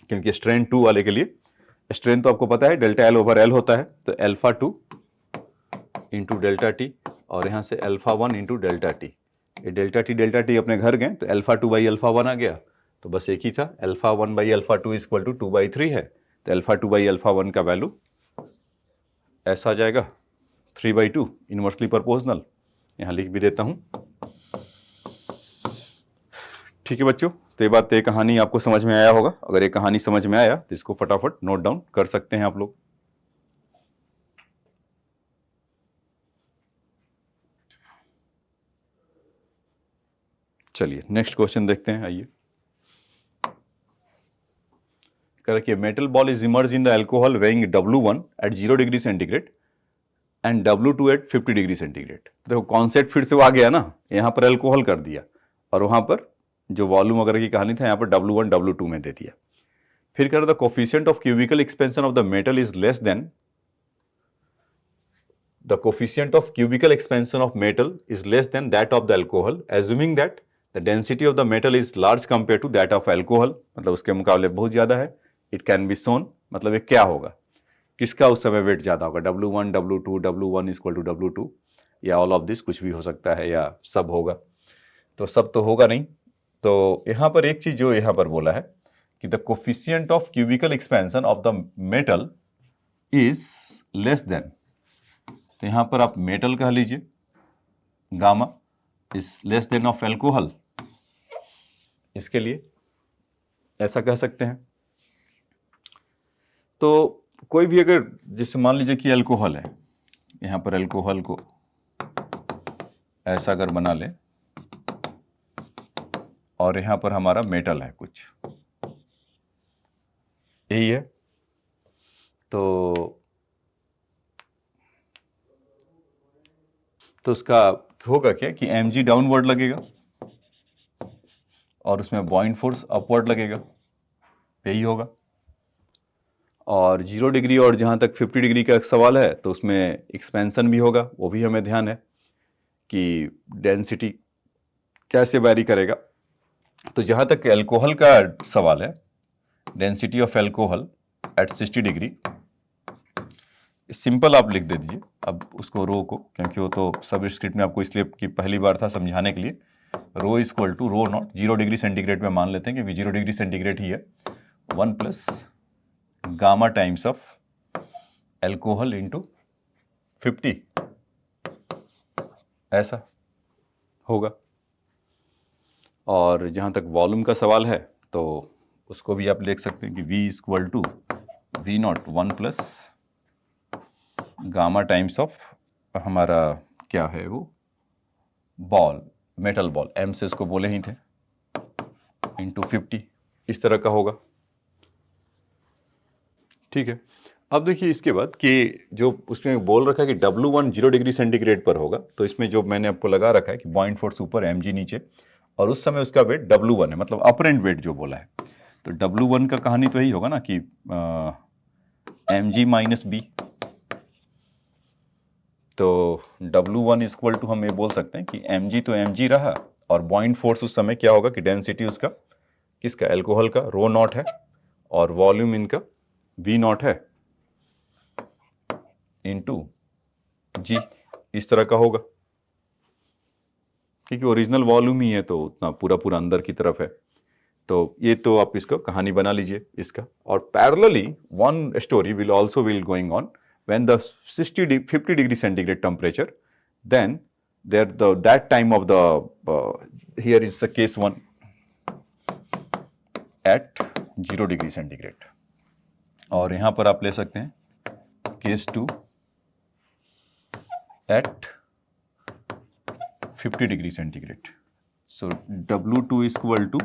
क्योंकि स्ट्रेन 2 वाले के लिए स्ट्रेन तो आपको पता है डेल्टा एल ओवर एल होता है, तो अल्फा 2 इंटू डेल्टा टी, और यहाँ से अल्फा 1 इंटू डेल्टा टी। ये डेल्टा टी अपने घर गए तो अल्फा 2 बाई अल्फा 1 आ गया, तो बस एक ही था, alpha 1 by alpha 2 equal to 2/3 है, तो अल्फा 2 बाई अल्फा 1 का वैल्यू ऐसा आ जाएगा 3/2 इनवर्सली प्रोपोर्शनल। यहाँ लिख भी देता हूँ। ठीक है बच्चों, तो ये बात, ये कहानी आपको समझ में आया होगा। अगर ये कहानी समझ में आया तो इसको फटाफट नोट डाउन कर सकते हैं आप लोग। चलिए नेक्स्ट क्वेश्चन देखते हैं, आइए। कह metal ball is immerse in the alcohol weighing W1 at 0 degree centigrade and W2 at 50 degree centigrade. देखो कॉन्सेप्ट फिर से वो आ गया ना, यहाँ पर अल्कोहल कर दिया और वहां पर जो वॉल्यूम वगैरह की कहानी था यहाँ पर W1 W2 में दे दिया। फिर कह रहा था coefficient of cubicle expansion of the metal is less than, the coefficient of cubical expansion of metal is less than that of the alcohol, assuming that the density of the metal is large compared to that of alcohol, मतलब उसके मुकाबले बहुत ज्यादा है। It can be shown, मतलब ये क्या होगा, किसका उस समय वेट ज्यादा होगा, W1 W2, W1 equal to W2, या ऑल ऑफ दिस, कुछ भी हो सकता है, या सब होगा। तो सब तो होगा नहीं। तो यहाँ पर एक चीज जो यहाँ पर बोला है कि the coefficient of cubicle expansion of the metal is less than, तो यहां पर आप मेटल कह लीजिए, gamma is less than of alcohol, इसके लिए ऐसा कह सकते हैं। तो कोई भी अगर, जैसे मान लीजिए कि एल्कोहल है, यहां पर एल्कोहल को ऐसा अगर बना ले और यहां पर हमारा मेटल है कुछ, यही है, तो उसका होगा क्या कि mg डाउनवर्ड लगेगा और उसमें बॉइंड फोर्स अपवर्ड लगेगा, यही होगा। और 0 डिग्री और जहाँ तक 50 डिग्री का सवाल है तो उसमें एक्सपेंशन भी होगा, वो भी हमें ध्यान है कि डेंसिटी कैसे वैरी करेगा। तो जहाँ तक एल्कोहल का सवाल है, density of alcohol at 60 degree, simple आप लिख दे दीजिए अब उसको, रो को, क्योंकि वो तो सब स्क्रिप्ट में आपको इसलिए कि पहली बार था समझाने के लिए। Rho equal to rho nought 0 degree centigrade में मान लेते हैं क्योंकि 0 डिग्री सेंटीग्रेड ही है, 1 plus gamma times of alcohol into 50, ऐसा होगा। और जहाँ तक वॉल्यूम का सवाल है तो उसको भी आप लिख सकते हैं कि V equal to V not 1 plus gamma times of हमारा क्या है वो, बॉल, मेटल बॉल, M से इसको बोले ही थे, इंटू 50, इस तरह का होगा। ठीक है, अब देखिए इसके बाद कि जो उसमें बोल रखा है कि W1 0 डिग्री सेंटीग्रेड पर होगा, तो इसमें जो मैंने आपको लगा रखा है कि बॉइंड फोर्स ऊपर, mg नीचे, और उस समय उसका वेट W1 है, मतलब अपरेंट वेट जो बोला है। तो W1 का कहानी तो यही होगा ना कि mg माइनस b, तो W1 इक्वल टू हम ये बोल सकते हैं कि mg तो mg रहा, और बॉइंड फोर्स उस समय क्या होगा कि डेंसिटी उसका, किसका, एल्कोहल का, रो नॉट है, और वॉल्यूम इनका V नॉट है इंटू जी, इस तरह का होगा, क्योंकि ओरिजिनल वॉल्यूम ही है तो उतना पूरा अंदर की तरफ है। तो ये तो आप इसको कहानी बना लीजिए इसका। और parallelly one story will going on when the 50 degree centigrade temperature, then that time of the here is the case 1 at 0 degree centigrade, और यहाँ पर आप ले सकते हैं case 2 at 50 degree centigrade. So W2 equal to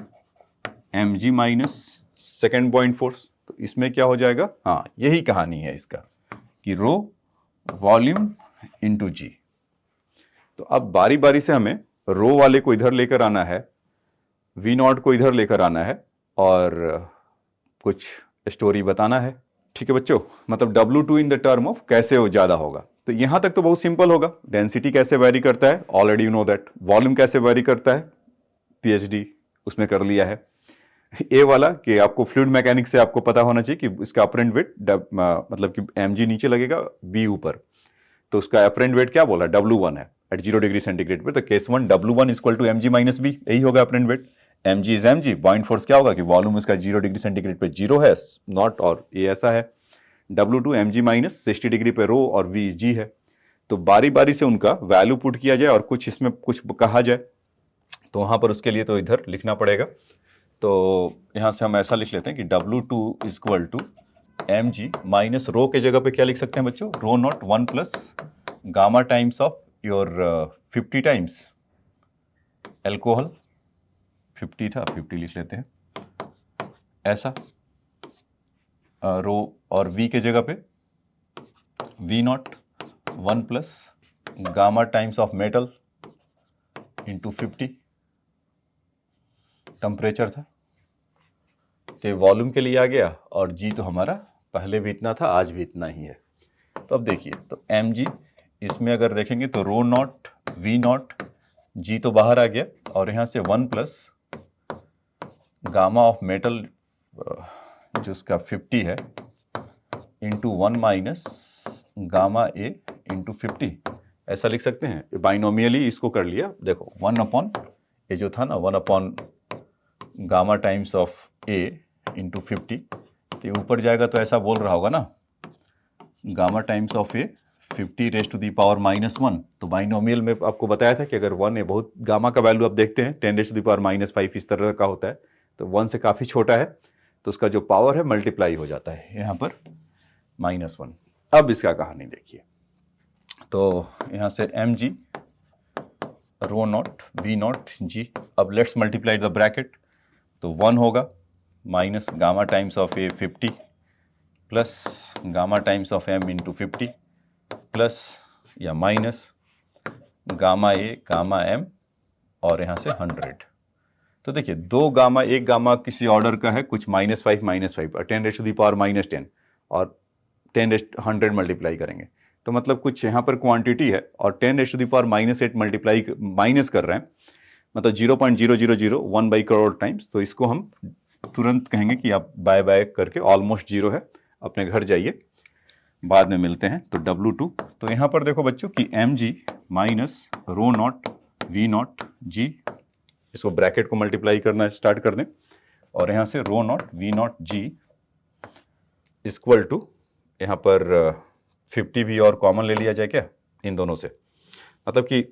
mg minus second point force, तो इसमें क्या हो जाएगा, हाँ यही कहानी है इसका कि रो वॉल्यूम इंटू जी। तो अब बारी बारी से हमें रो वाले को इधर लेकर आना है, वी नॉट को इधर लेकर आना है, और कुछ स्टोरी बताना है। ठीक है बच्चों, मतलब W2 in the term of कैसे वो ज़्यादा होगा। तो यहाँ तक तो बहुत सिंपल होगा, डेंसिटी कैसे वेरी करता है, already you know that, volume कैसे वेरी करता है, PhD उसमें कर लिया है। ए वाला कि आपको फ्लूइड मैकेनिक्स से आपको पता होना चाहिए कि इसका अपरेंट वेट मतलब कि mg नीचे लगेगा, b ऊपर, तो उसका अपरेंट वेट क्या बोला, W1 है एट 0 डिग्री सेंटीग्रेड पे। तो case 1 W1 equal to mg minus b, यही होगा apparent weight. mg is mg, point force क्या होगा कि वॉल्यूम इसका 0 डिग्री सेंटीग्रेड पे 0 है, नॉट, और ये ऐसा है। W2 mg माइनस 60 डिग्री पे रो और v g है। तो बारी बारी से उनका वैल्यू पुट किया जाए और कुछ इसमें कुछ कहा जाए, तो वहां पर उसके लिए तो इधर लिखना पड़ेगा। तो यहां से हम ऐसा लिख लेते हैं कि W2 equal to mg minus rho के जगह पे क्या लिख सकते हैं बच्चों, rho not 1 plus gamma times of your 50 times alcohol, 50 था 50 लिख लेते हैं ऐसा, रो और v के जगह पे v not 1 plus gamma times of metal into 50 temperature था, तो वॉल्यूम के लिए आ गया, और जी तो हमारा पहले भी इतना था, आज भी इतना ही है। तो अब देखिए, तो mg इसमें अगर देखेंगे तो रो नॉट v नॉट जी तो बाहर आ गया, और यहाँ से 1 प्लस गामा ऑफ मेटल जो उसका 50 है इंटू 1 माइनस गामा ए इंटू 50, ऐसा लिख सकते हैं। बाइनोमियली इसको कर लिया, देखो 1 अपॉन ये जो था ना 1 upon gamma times of A into 50, तो ऊपर जाएगा तो ऐसा बोल रहा होगा ना, gamma times of A 50 raise to the power -1। तो बाइनोमियल में आपको बताया था कि अगर 1 है, बहुत गामा का वैल्यू आप देखते हैं 10 रेज टू दी पावर -5 इस तरह का होता है, तो 1 से काफ़ी छोटा है, तो उसका जो पावर है मल्टीप्लाई हो जाता है यहाँ पर -1। अब इसका कहानी देखिए, तो यहाँ से mg rho nought v nought g, अब लेट्स मल्टीप्लाई द ब्रैकेट, तो 1 होगा minus gamma times of A 50 plus gamma times of m into 50 plus या minus gamma A gamma m और यहाँ से 100। तो देखिए दो गामा, एक गामा किसी ऑर्डर का है कुछ -5 और 10 रेज टू दी पावर -10 और 100 मल्टीप्लाई करेंगे, तो मतलब कुछ यहाँ पर क्वांटिटी है और 10 raise to the power -8 multiply minus कर रहे हैं, मतलब 0.0001 बाई करोड़ टाइम्स। तो इसको हम तुरंत कहेंगे कि आप बाय बाय करके ऑलमोस्ट 0 है, अपने घर जाइए, बाद में मिलते हैं। तो W2, तो यहाँ पर देखो बच्चों कि mg minus rho nought v nought g, इसको ब्रैकेट को मल्टीप्लाई करना स्टार्ट कर दें, और यहाँ से rho nought v nought g equal to, यहाँ पर 50 भी और कॉमन ले लिया जाए क्या इन दोनों से, मतलब कि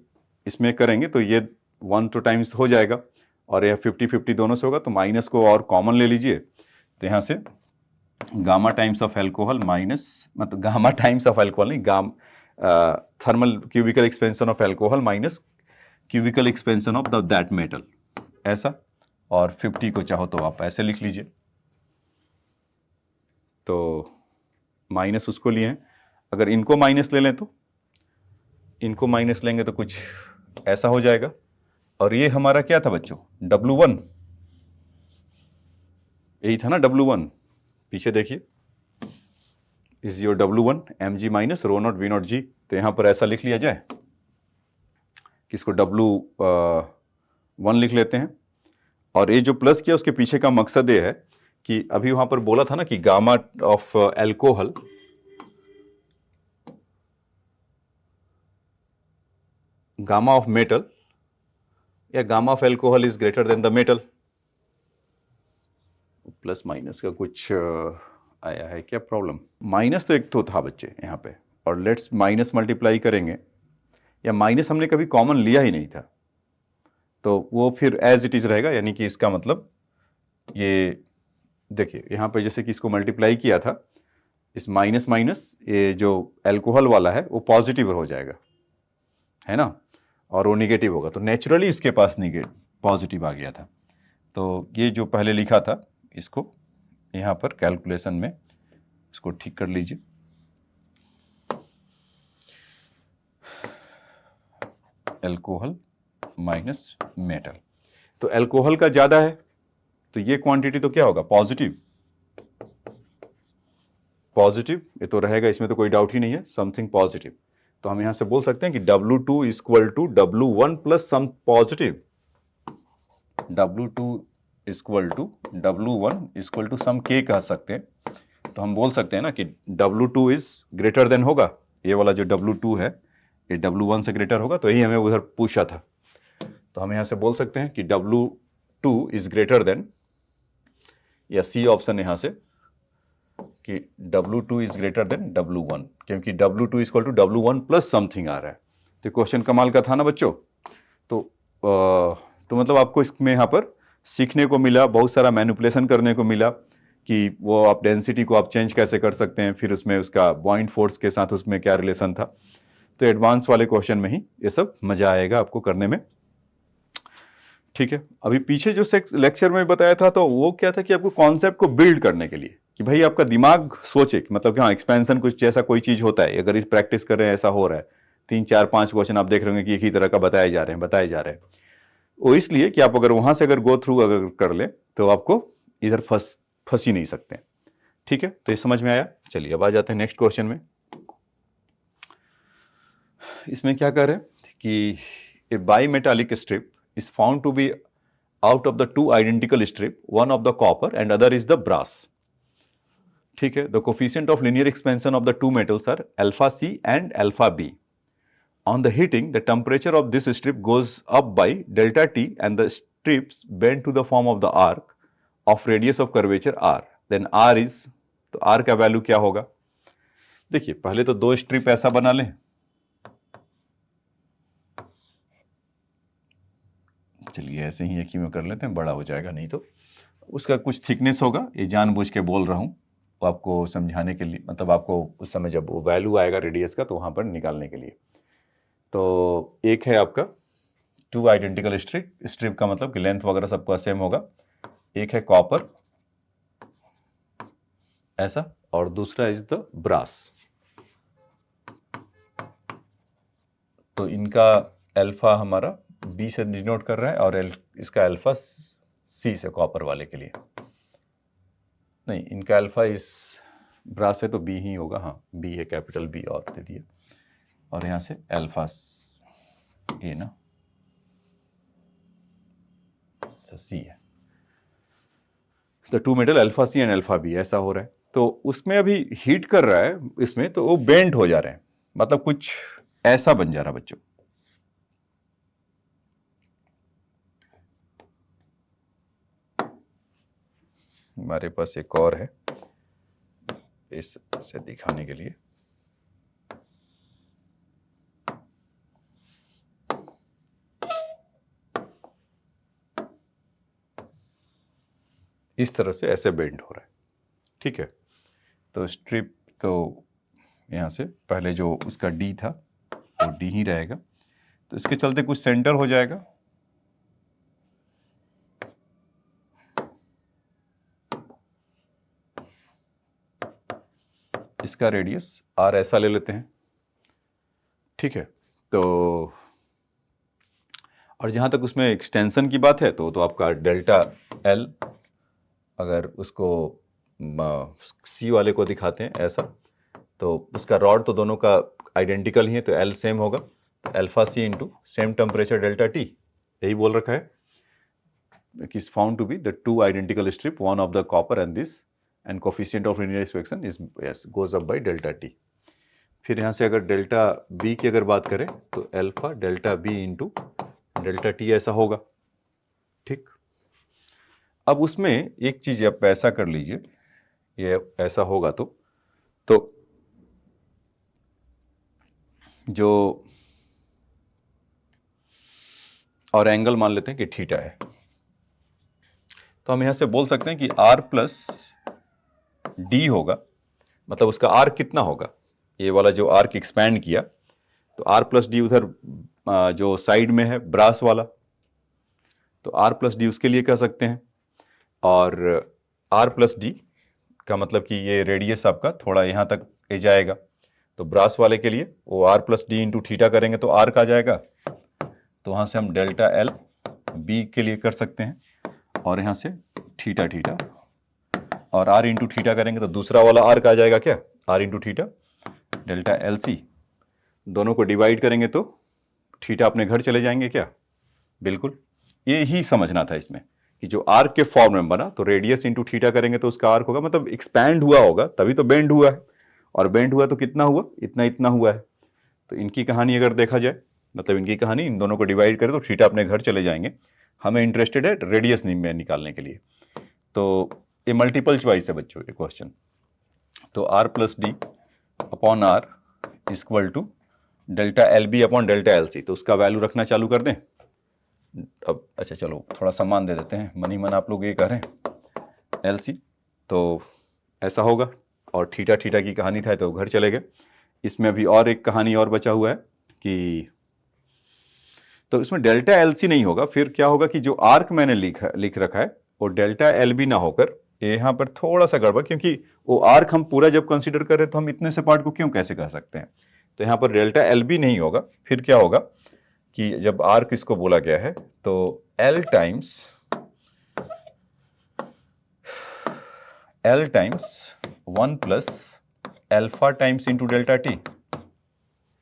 इसमें करेंगे तो ये 1 तो टाइम्स हो जाएगा और यह 50 दोनों से होगा, तो माइनस को और कॉमन ले लीजिए, तो यहाँ से gamma times of alcohol minus, मतलब गामा टाइम्स ऑफ एल्कोहल नहीं, thermal cubical expansion of alcohol minus cubical expansion of that metal, ऐसा, और 50 को चाहो तो आप ऐसे लिख लीजिए। तो माइनस उसको लिए हैं, अगर इनको माइनस ले लें तो इनको माइनस लेंगे तो कुछ ऐसा हो जाएगा, और ये हमारा क्या था बच्चों, W1, यही था ना W1, पीछे देखिए, is your W1 mg minus rho nought v nought g। तो यहां पर ऐसा लिख लिया जाए कि इसको W1 लिख लेते हैं, और ये जो प्लस किया उसके पीछे का मकसद ये है कि अभी वहां पर बोला था ना कि gamma of alcohol gamma of metal या gamma of alcohol is greater than the metal, plus minus का कुछ आया है क्या प्रॉब्लम, माइनस तो एक तो था बच्चे यहाँ पे, और लेट्स माइनस मल्टीप्लाई करेंगे, या माइनस हमने कभी कॉमन लिया ही नहीं था, तो वो फिर एज इट इज रहेगा, यानी कि इसका मतलब ये देखिए यहाँ पे जैसे कि इसको मल्टीप्लाई किया था, इस माइनस माइनस ये जो एल्कोहल वाला है वो पॉजिटिव हो जाएगा, है ना, और वो निगेटिव होगा, तो नेचुरली इसके पास पॉजिटिव आ गया था। तो ये जो पहले लिखा था इसको यहाँ पर कैलकुलेशन में इसको ठीक कर लीजिए। एल्कोहल माइनस मेटल, तो एल्कोहल का ज्यादा है तो ये क्वांटिटी तो क्या होगा, पॉजिटिव, पॉजिटिव ये तो रहेगा, इसमें तो कोई डाउट ही नहीं है, समथिंग पॉजिटिव। तो हम यहां से बोल सकते हैं कि W2 equal to W1 plus some positive, W2 equal to W1 equal to some K कह सकते हैं। तो हम बोल सकते हैं ना कि W2 इज ग्रेटर देन होगा, ये वाला जो W2 है ये W1 से ग्रेटर होगा, तो यही हमें उधर पूछा था। तो हम यहाँ से बोल सकते हैं कि W2 इज ग्रेटर देन, या सी ऑप्शन यहाँ से कि W2 is greater then W1, क्योंकि W2 equal to W1 plus something आ रहा है। तो क्वेश्चन कमाल का था ना बच्चों। तो मतलब आपको इसमें यहाँ पर सीखने को मिला, बहुत सारा मैनिपुलेशन करने को मिला कि वो आप डेंसिटी को आप चेंज कैसे कर सकते हैं, फिर उसमें उसका बॉइंट फोर्स के साथ उसमें क्या रिलेशन था। तो एडवांस वाले क्वेश्चन में ही ये सब मजा आएगा आपको करने में, ठीक है। अभी पीछे जो लेक्चर में बताया था तो वो क्या था कि आपको कॉन्सेप्ट को बिल्ड करने के लिए कि भाई आपका दिमाग सोचे कि मतलब कि हाँ एक्सपेंशन कुछ जैसा कोई चीज होता है, अगर इस प्रैक्टिस कर रहे हैं ऐसा हो रहा है, 3 4 5 क्वेश्चन आप देख रहे होंगे कि एक ही तरह का बताए जा रहे हैं। वो इसलिए कि आप अगर वहां से अगर गो थ्रू अगर कर ले तो आपको इधर फंस ही नहीं सकते, ठीक है। तो ये समझ में आया। चलिए अब आ जाते हैं नेक्स्ट क्वेश्चन में। इसमें क्या कह रहे हैं कि ए बाईमेटालिक strip is found to be out of the two identical strip, one of the copper and other is the brass, ठीक है। The coefficient of linear expansion of the two metals are alpha C and alpha B. On the heating, the temperature of this strip goes up by delta T and the strips bend to the form of the arc of radius of curvature R. Then R is, तो R का value क्या होगा। देखिए पहले तो दो strip ऐसा बना लें, चलिए ऐसे ही एक ही में कर लेते हैं, बड़ा हो जाएगा नहीं तो। उसका कुछ थिकनेस होगा, ये जानबूझ के बोल रहा हूँ आपको समझाने के लिए, मतलब आपको उस समय जब वो वैल्यू आएगा रेडियस का तो वहाँ पर निकालने के लिए। तो एक है आपका टू आइडेंटिकल स्ट्रिप का मतलब कि लेंथ वगैरह सबका सेम होगा। एक है कॉपर ऐसा, और दूसरा इज द ब्रास। तो इनका अल्फा हमारा बी से डिनोट कर रहा है और इसका अल्फा सी से, कॉपर वाले के लिए नहीं, इनका अल्फा इस ब्रास है तो बी ही होगा, हाँ बी है, कैपिटल बी और दे दिया, और यहाँ से अल्फा ये ना सी है। तो two metal alpha C and alpha B ऐसा हो रहा है। तो उसमें अभी हीट कर रहा है इसमें, तो वो बेंड हो जा रहे हैं, मतलब कुछ ऐसा बन जा रहा बच्चों। हमारे पास एक और है इसे दिखाने के लिए। इस तरह से ऐसे बेंड हो रहा है, ठीक है। तो स्ट्रिप तो यहाँ से पहले जो उसका डी था वो डी ही रहेगा, तो इसके चलते कुछ सेंटर हो जाएगा। इसका रेडियस आर ऐसा ले लेते हैं, ठीक है। तो और जहाँ तक उसमें एक्सटेंशन की बात है तो आपका डेल्टा एल, अगर उसको सी वाले को दिखाते हैं ऐसा, तो उसका रॉड तो दोनों का आइडेंटिकल ही है, तो एल सेम होगा, alpha C into same temperature delta T, यही बोल रखा है कि is found to be the two identical strip, one of the copper and this, and coefficient of linear expansion is yes goes up by delta T. फिर यहाँ से अगर delta B की अगर बात करें तो alpha delta B into delta T ऐसा होगा, ठीक। अब उसमें एक चीज आप ऐसा कर लीजिए, ये ऐसा होगा तो जो और एंगल मान लेते हैं कि थीटा है, तो हम यहां से बोल सकते हैं कि r प्लस डी होगा, मतलब उसका r कितना होगा, ये वाला जो आर्क एक्सपैंड किया तो r प्लस डी उधर जो साइड में है ब्रास वाला, तो r प्लस डी उसके लिए कह सकते हैं, और r प्लस डी का मतलब कि ये रेडियस आपका थोड़ा यहाँ तक ले जाएगा, तो ब्रास वाले के लिए वो r plus D into theta करेंगे तो आर्क आ जाएगा, तो वहाँ से हम डेल्टा एल बी के लिए कर सकते हैं, और यहाँ से थीटा थीटा और r इंटू थीटा करेंगे तो दूसरा वाला आर्क आ जाएगा क्या, r into theta delta L C, दोनों को डिवाइड करेंगे तो थीटा अपने घर चले जाएंगे क्या, बिल्कुल। ये ही समझना था इसमें कि जो आर्क के फॉर्म में बना तो रेडियस इंटू थीटा करेंगे तो उसका आर्क होगा, मतलब एक्सपैंड हुआ होगा तभी तो बेंड हुआ है, और बेंड हुआ तो कितना हुआ, इतना इतना हुआ है। तो इनकी कहानी अगर देखा जाए, मतलब इनकी कहानी, इन दोनों को डिवाइड करें तो थीटा अपने घर चले जाएंगे। हमें इंटरेस्टेड है रेडियस में निकालने के लिए। तो ये मल्टीपल चॉइस है बच्चों ये क्वेश्चन। तो R plus D upon R equal to delta L B upon delta L C, तो उसका वैल्यू रखना चालू कर दें अब। अच्छा चलो थोड़ा सामान दे देते हैं, मन ही मन आप लोग ये कह रहे हैं एल सी, तो ऐसा होगा। और थीटा थीटा की कहानी था तो घर चले गए। इसमें अभी और एक कहानी और बचा हुआ है कि, तो इसमें डेल्टा एल सी नहीं होगा, फिर क्या होगा कि जो आर्क मैंने लिख रखा है वो डेल्टा एल बी ना होकर यहाँ पर थोड़ा सा गड़बड़, क्योंकि वो आर्क हम पूरा जब कंसीडर कर रहे तो हम इतने से पार्ट को क्यों कैसे कह सकते हैं। तो यहाँ पर डेल्टा एल बी नहीं होगा, फिर क्या होगा कि जब आर्क इसको बोला गया है तो L times 1 plus alpha times into delta T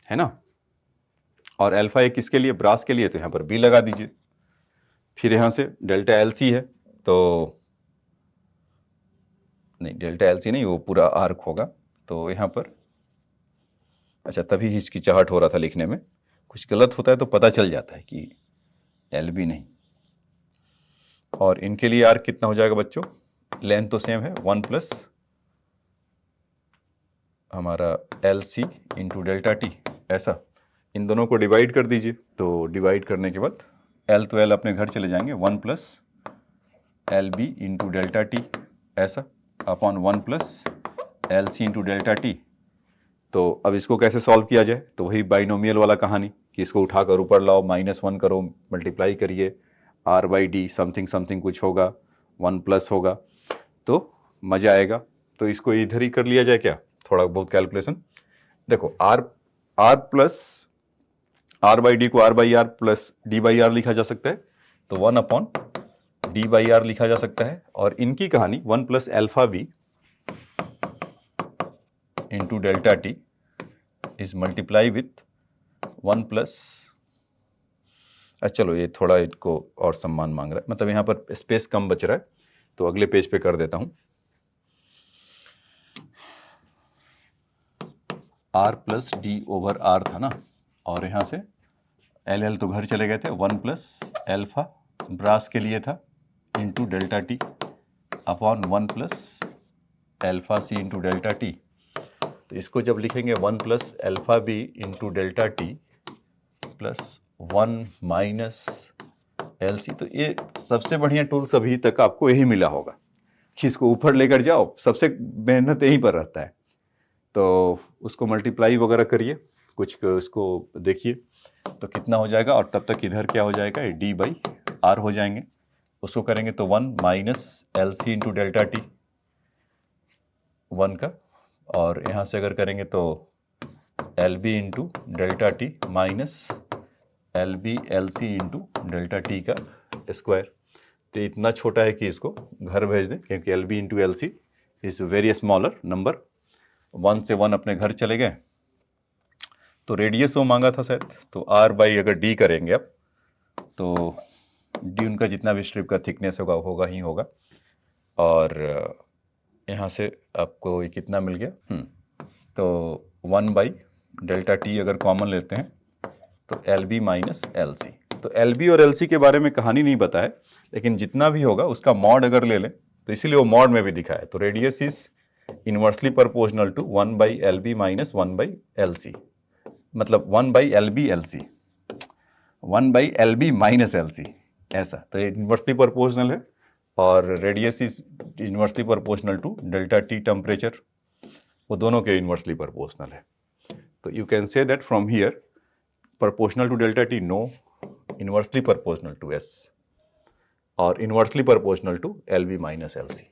है ना। और अल्फा एक किसके लिए, ब्रास के लिए, तो यहाँ पर बी लगा दीजिए। फिर यहाँ से डेल्टा एल सी है तो नहीं, डेल्टा एल सी नहीं, वो पूरा आर्क होगा। तो यहाँ पर अच्छा, तभी हिचकिचाहट हो रहा था लिखने में, कुछ गलत होता है तो पता चल जाता है कि एल बी नहीं। और इनके लिए आर्क कितना हो जाएगा बच्चों, लेंथ तो सेम है 1 प्लस हमारा L C into delta T, ऐसा। इन दोनों को डिवाइड कर दीजिए, तो डिवाइड करने के बाद एल तो एल अपने घर चले जाएंगे, 1 plus L B into delta T ऐसा upon 1 plus L C into delta T. तो अब इसको कैसे सॉल्व किया जाए, तो वही बाइनोमियल वाला कहानी कि इसको उठाकर ऊपर लाओ, -1 करो, मल्टीप्लाई करिए, R by D something something कुछ होगा, 1 प्लस होगा, तो मज़ा आएगा। तो इसको इधर ही कर लिया जाए क्या, थोड़ा बहुत कैलकुलेशन। देखो R plus R by D को R by R plus D by R लिखा जा सकता है, तो 1 अपॉन डी बाई आर लिखा जा सकता है। और इनकी कहानी 1 plus alpha B into delta T is multiply with 1 plus, चलो ये थोड़ा इनको और सम्मान मांग रहा है, मतलब यहाँ पर स्पेस कम बच रहा है, तो अगले पेज पे कर देता हूँ। R plus D over R था ना, और यहाँ से एल एल तो घर चले गए थे, 1 प्लस एल्फा ब्रास के लिए था into delta T upon 1 plus alpha C into delta T. तो इसको जब लिखेंगे 1 plus alpha B into delta T plus 1 minus L C, तो ये सबसे बढ़िया टूल्स अभी तक आपको यही मिला होगा कि इसको ऊपर लेकर जाओ, सबसे मेहनत यहीं पर रहता है। तो उसको मल्टीप्लाई वगैरह करिए, कुछ इसको देखिए तो कितना हो जाएगा, और तब तक इधर क्या हो जाएगा, डी बाई आर हो जाएंगे। उसको करेंगे तो 1 minus L C into delta T 1 का, और यहाँ से अगर करेंगे तो L B into delta T minus L B L C into delta T का स्क्वायर। तो इतना छोटा है कि इसको घर भेज दें, क्योंकि L B into L C is very smaller number. 1 से 1 अपने घर चले गए। तो रेडियस वो मांगा था शायद, तो आर बाई अगर डी करेंगे अब, तो डी उनका जितना भी स्ट्रिप का थिकनेस होगा होगा ही होगा। और यहाँ से आपको ये कितना मिल गया, तो 1 बाई डेल्टा टी अगर कॉमन लेते हैं तो L B minus L C. तो एल बी और एल सी के बारे में कहानी नहीं बताए, लेकिन जितना भी होगा उसका मॉड अगर ले लें तो इसीलिए वो मॉड में भी दिखाया है। तो radius is inversely proportional to 1 by L B minus 1 by L C, मतलब 1 by L B L C, 1 by L B minus L C, ऐसा। तो ये इनवर्सली प्रोपोर्शनल है, और radius is inversely proportional to delta T temperature, वो दोनों के inversely proportional है। तो you can say that from here proportional to delta t, no, inversely proportional to s, और inversely proportional to L B minus L C.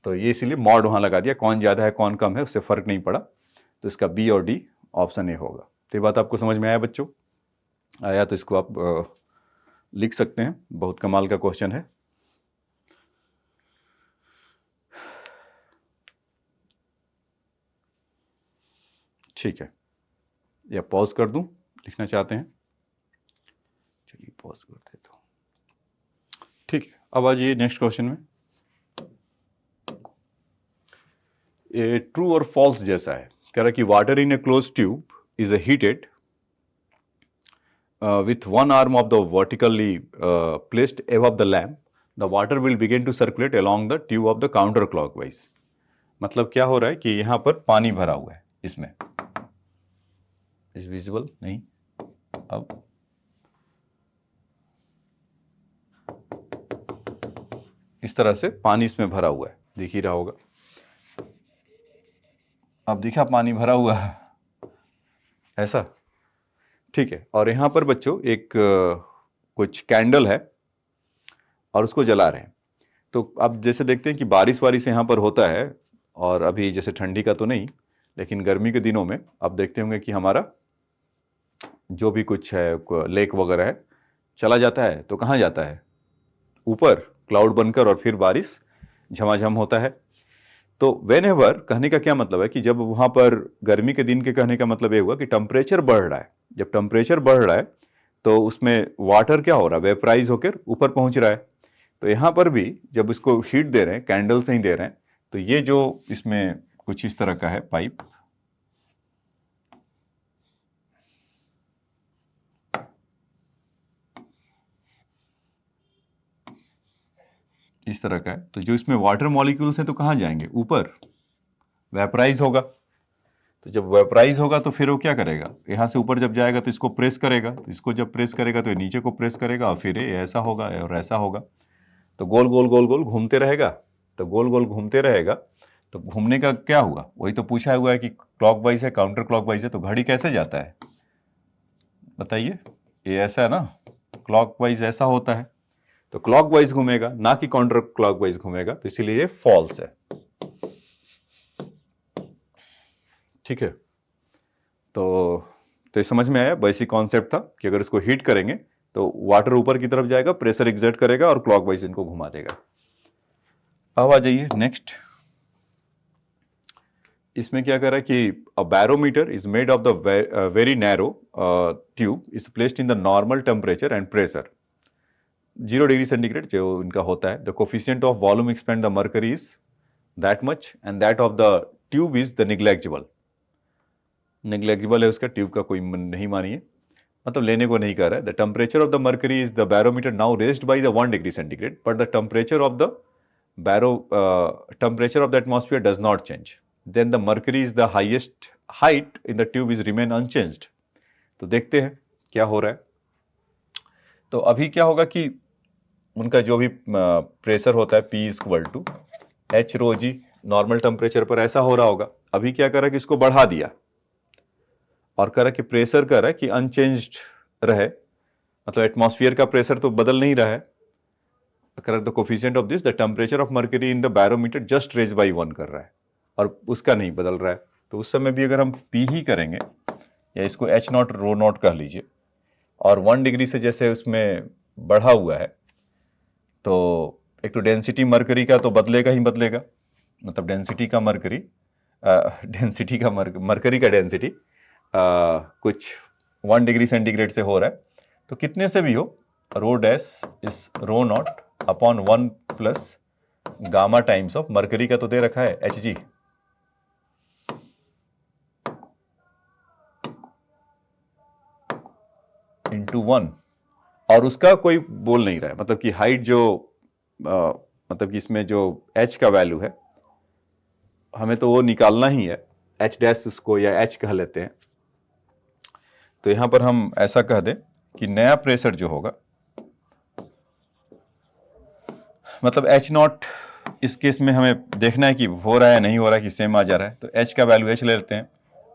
तो ये इसीलिए mod वहाँ लगा दिया, कौन ज़्यादा है कौन कम है उससे फ़र्क नहीं पड़ा। तो इसका बी और डी ऑप्शन ए होगा। तो ये बात आपको समझ में आया बच्चों? आया तो इसको आप लिख सकते हैं, बहुत कमाल का क्वेश्चन है। ठीक है, या पॉज कर दूं, लिखना चाहते हैं? चलिए पॉज कर देता हूँ। ठीक है, अब आ जाइए नेक्स्ट क्वेश्चन में। ये ट्रू और फॉल्स जैसा है, कह रहा है कि water in A close tube is a heated with one arm of the vertically placed above the lamp, the water will begin to circulate along the tube of the counterclockwise. मतलब क्या हो रहा है कि यहाँ पर पानी भरा हुआ है इसमें, इज विजिबल नहीं, अब इस तरह से पानी इसमें भरा हुआ है, दिख ही रहा होगा, अब दिखा पानी भरा हुआ है ऐसा, ठीक है। और यहाँ पर बच्चों एक कुछ कैंडल है और उसको जला रहे हैं। तो अब जैसे देखते हैं कि बारिश वारिश यहाँ पर होता है, और अभी जैसे ठंडी का तो नहीं, लेकिन गर्मी के दिनों में आप देखते होंगे कि हमारा जो भी कुछ है लेक वगैरह है चला जाता है, तो कहाँ जाता है, ऊपर क्लाउड बनकर, और फिर बारिश झमाझम होता है। तो वेन एवर कहने का क्या मतलब है कि जब वहाँ पर गर्मी के दिन के कहने का मतलब ये हुआ कि टेम्परेचर बढ़ रहा है, जब टेम्परेचर बढ़ रहा है तो उसमें वाटर क्या हो रहा है, वेपराइज होकर ऊपर पहुँच रहा है। तो यहाँ पर भी जब इसको हीट दे रहे हैं, कैंडल से ही दे रहे हैं, तो ये जो इसमें कुछ इस तरह का है पाइप, इस तरह का है, तो जो इसमें वाटर मॉलिक्यूल्स हैं तो कहाँ जाएंगे, ऊपर वेपराइज होगा। तो जब वेपराइज होगा तो फिर वो क्या करेगा, यहाँ से ऊपर जब जाएगा तो इसको प्रेस करेगा, तो इसको जब प्रेस करेगा तो ये नीचे को प्रेस करेगा, और फिर ये ऐसा होगा और ऐसा होगा, तो गोल गोल गोल गोल घूमते रहेगा। तो गोल गोल घूमते रहेगा, तो घूमने का क्या हुआ, वही तो पूछा हुआ है कि क्लॉकवाइज है काउंटर क्लॉकवाइज है, तो घड़ी कैसे जाता है बताइए, ये ऐसा है ना, क्लॉकवाइज ऐसा होता है, तो क्लॉकवाइज घूमेगा ना कि काउंटर क्लॉकवाइज घूमेगा, तो इसीलिए ये फॉल्स है। ठीक है, तो ये समझ में आया, बेसिक कॉन्सेप्ट था कि अगर इसको हीट करेंगे तो वाटर ऊपर की तरफ जाएगा, प्रेशर एग्जर्ट करेगा और क्लॉकवाइज इनको घुमा देगा। अब आ जाइए नेक्स्ट, इसमें क्या कर रहा है कि a barometer is made of the very narrow tube is placed in the normal temperature and pressure 0 degree centigrade जो इनका होता है। The coefficient of volume expand the mercury is that much and that of the tube is the negligible. Negligible है उसका, tube का कोई नहीं मानिए, मतलब लेने को नहीं कर रहा है। The temperature of the mercury is the barometer now raised by the 1 degree centigrade, but the temperature of the temperature of the atmosphere does not change. Then the mercury is the highest height in the tube is remain unchanged. तो देखते हैं क्या हो रहा है। तो अभी क्या होगा कि उनका जो भी प्रेशर होता है P equal to H rho G, normal temperature पर ऐसा हो रहा होगा। अभी क्या कर रहा है कि इसको बढ़ा दिया और कर रहा है कि प्रेशर कर रहा है कि अनचेंज्ड रहे, मतलब एटमॉस्फेयर का प्रेशर तो बदल नहीं रहा है। correct the coefficient of this, the temperature of mercury in the barometer just raised by 1 कर रहा है और उसका नहीं बदल रहा है। तो उस समय भी अगर हम P ही करेंगे, या इसको H नॉट रो नॉट कह लीजिए, और 1 डिग्री से जैसे उसमें बढ़ा हुआ है, तो एक तो डेंसिटी मरकरी का तो बदलेगा ही बदलेगा, मतलब डेंसिटी का मरकरी मरकरी का डेंसिटी कुछ 1 डिग्री सेंटीग्रेड से हो रहा है, तो कितने से भी हो, rho dash is rho not upon 1 plus gamma times of mercury का तो दे रखा है एच जी, इंटू 1, और उसका कोई बोल नहीं रहा है, मतलब कि हाइट जो मतलब कि इसमें जो h का वैल्यू है हमें तो वो निकालना ही है, h डैश उसको या h कह लेते हैं। तो यहां पर हम ऐसा कह दें कि नया प्रेशर जो होगा, मतलब h नॉट इस केस में हमें देखना है कि हो रहा है नहीं हो रहा है कि सेम आ जा रहा है, तो h का वैल्यू h ले लेते हैं,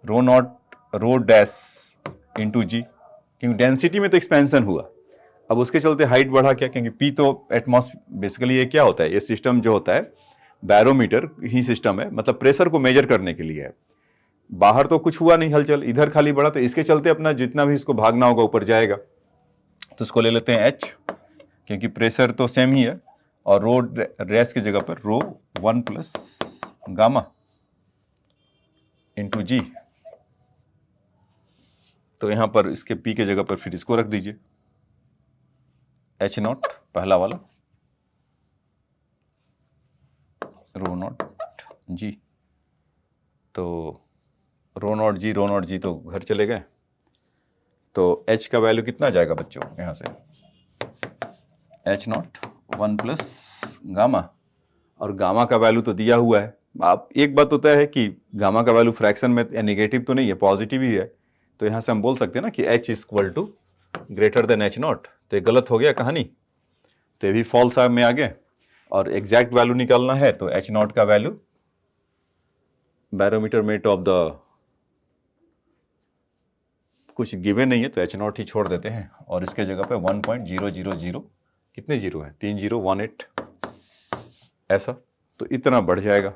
रो नॉट रो डैश इंटू जी, क्योंकि डेंसिटी में तो एक्सपेंशन हुआ, अब उसके चलते हाइट बढ़ा क्या, क्योंकि पी तो एटमॉस्फेयर, बेसिकली ये क्या होता है, ये सिस्टम जो होता है बैरोमीटर ही सिस्टम है, मतलब प्रेशर को मेजर करने के लिए है। बाहर तो कुछ हुआ नहीं हलचल, इधर खाली बढ़ा, तो इसके चलते अपना जितना भी इसको भागना होगा ऊपर जाएगा, तो इसको ले लेते हैं एच, क्योंकि प्रेशर तो सेम ही है, और रो रेस की जगह पर रो 1 प्लस गामा इंटू जी, तो यहां पर इसके पी के जगह पर फिर इसको रख दीजिए, एच नॉट पहला वाला रो नॉट जी, तो रो नॉट जी तो घर चले गए, तो h का वैल्यू कितना आ जाएगा बच्चों यहाँ से, h नॉट 1 प्लस गामा, और गामा का वैल्यू तो दिया हुआ है। आप एक बात होता है कि गामा का वैल्यू फ्रैक्शन में या नेगेटिव तो नहीं है, पॉजिटिव ही है, तो यहाँ से हम बोल सकते हैं ना कि h equal to greater than h not, तो ये गलत हो गया कहानी, तो ये भी फॉल्स में आ गए। और एग्जैक्ट वैल्यू निकालना है तो h नॉट का value barometer made of the कुछ गिवन नहीं है तो h नॉट ही छोड़ देते हैं, और इसके जगह पे 1.000 कितने जीरो है, 3018 ऐसा, तो इतना बढ़ जाएगा।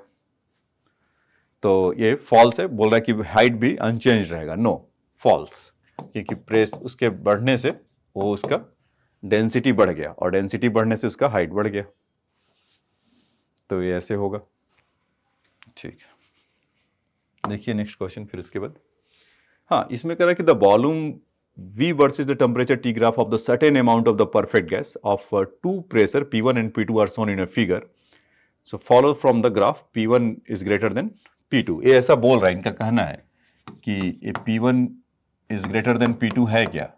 तो ये फॉल्स है, बोल रहा है कि हाइट भी अनचेंज रहेगा, नो फॉल्स, क्योंकि प्रेस उसके बढ़ने से वो उसका डेंसिटी बढ़ गया, और डेंसिटी बढ़ने से उसका हाइट बढ़ गया, तो ये ऐसे होगा। ठीक, देखिए नेक्स्ट क्वेश्चन फिर उसके बाद। हाँ, इसमें कह रहा है कि the volume V versus the temperature T graph of the certain amount of the perfect gas of two pressure P1 and P2 are shown in a figure. So follow from the graph P1 is greater than P2. ये ऐसा बोल रहा है, इनका कहना है कि ये P1 is greater than P2 है क्या,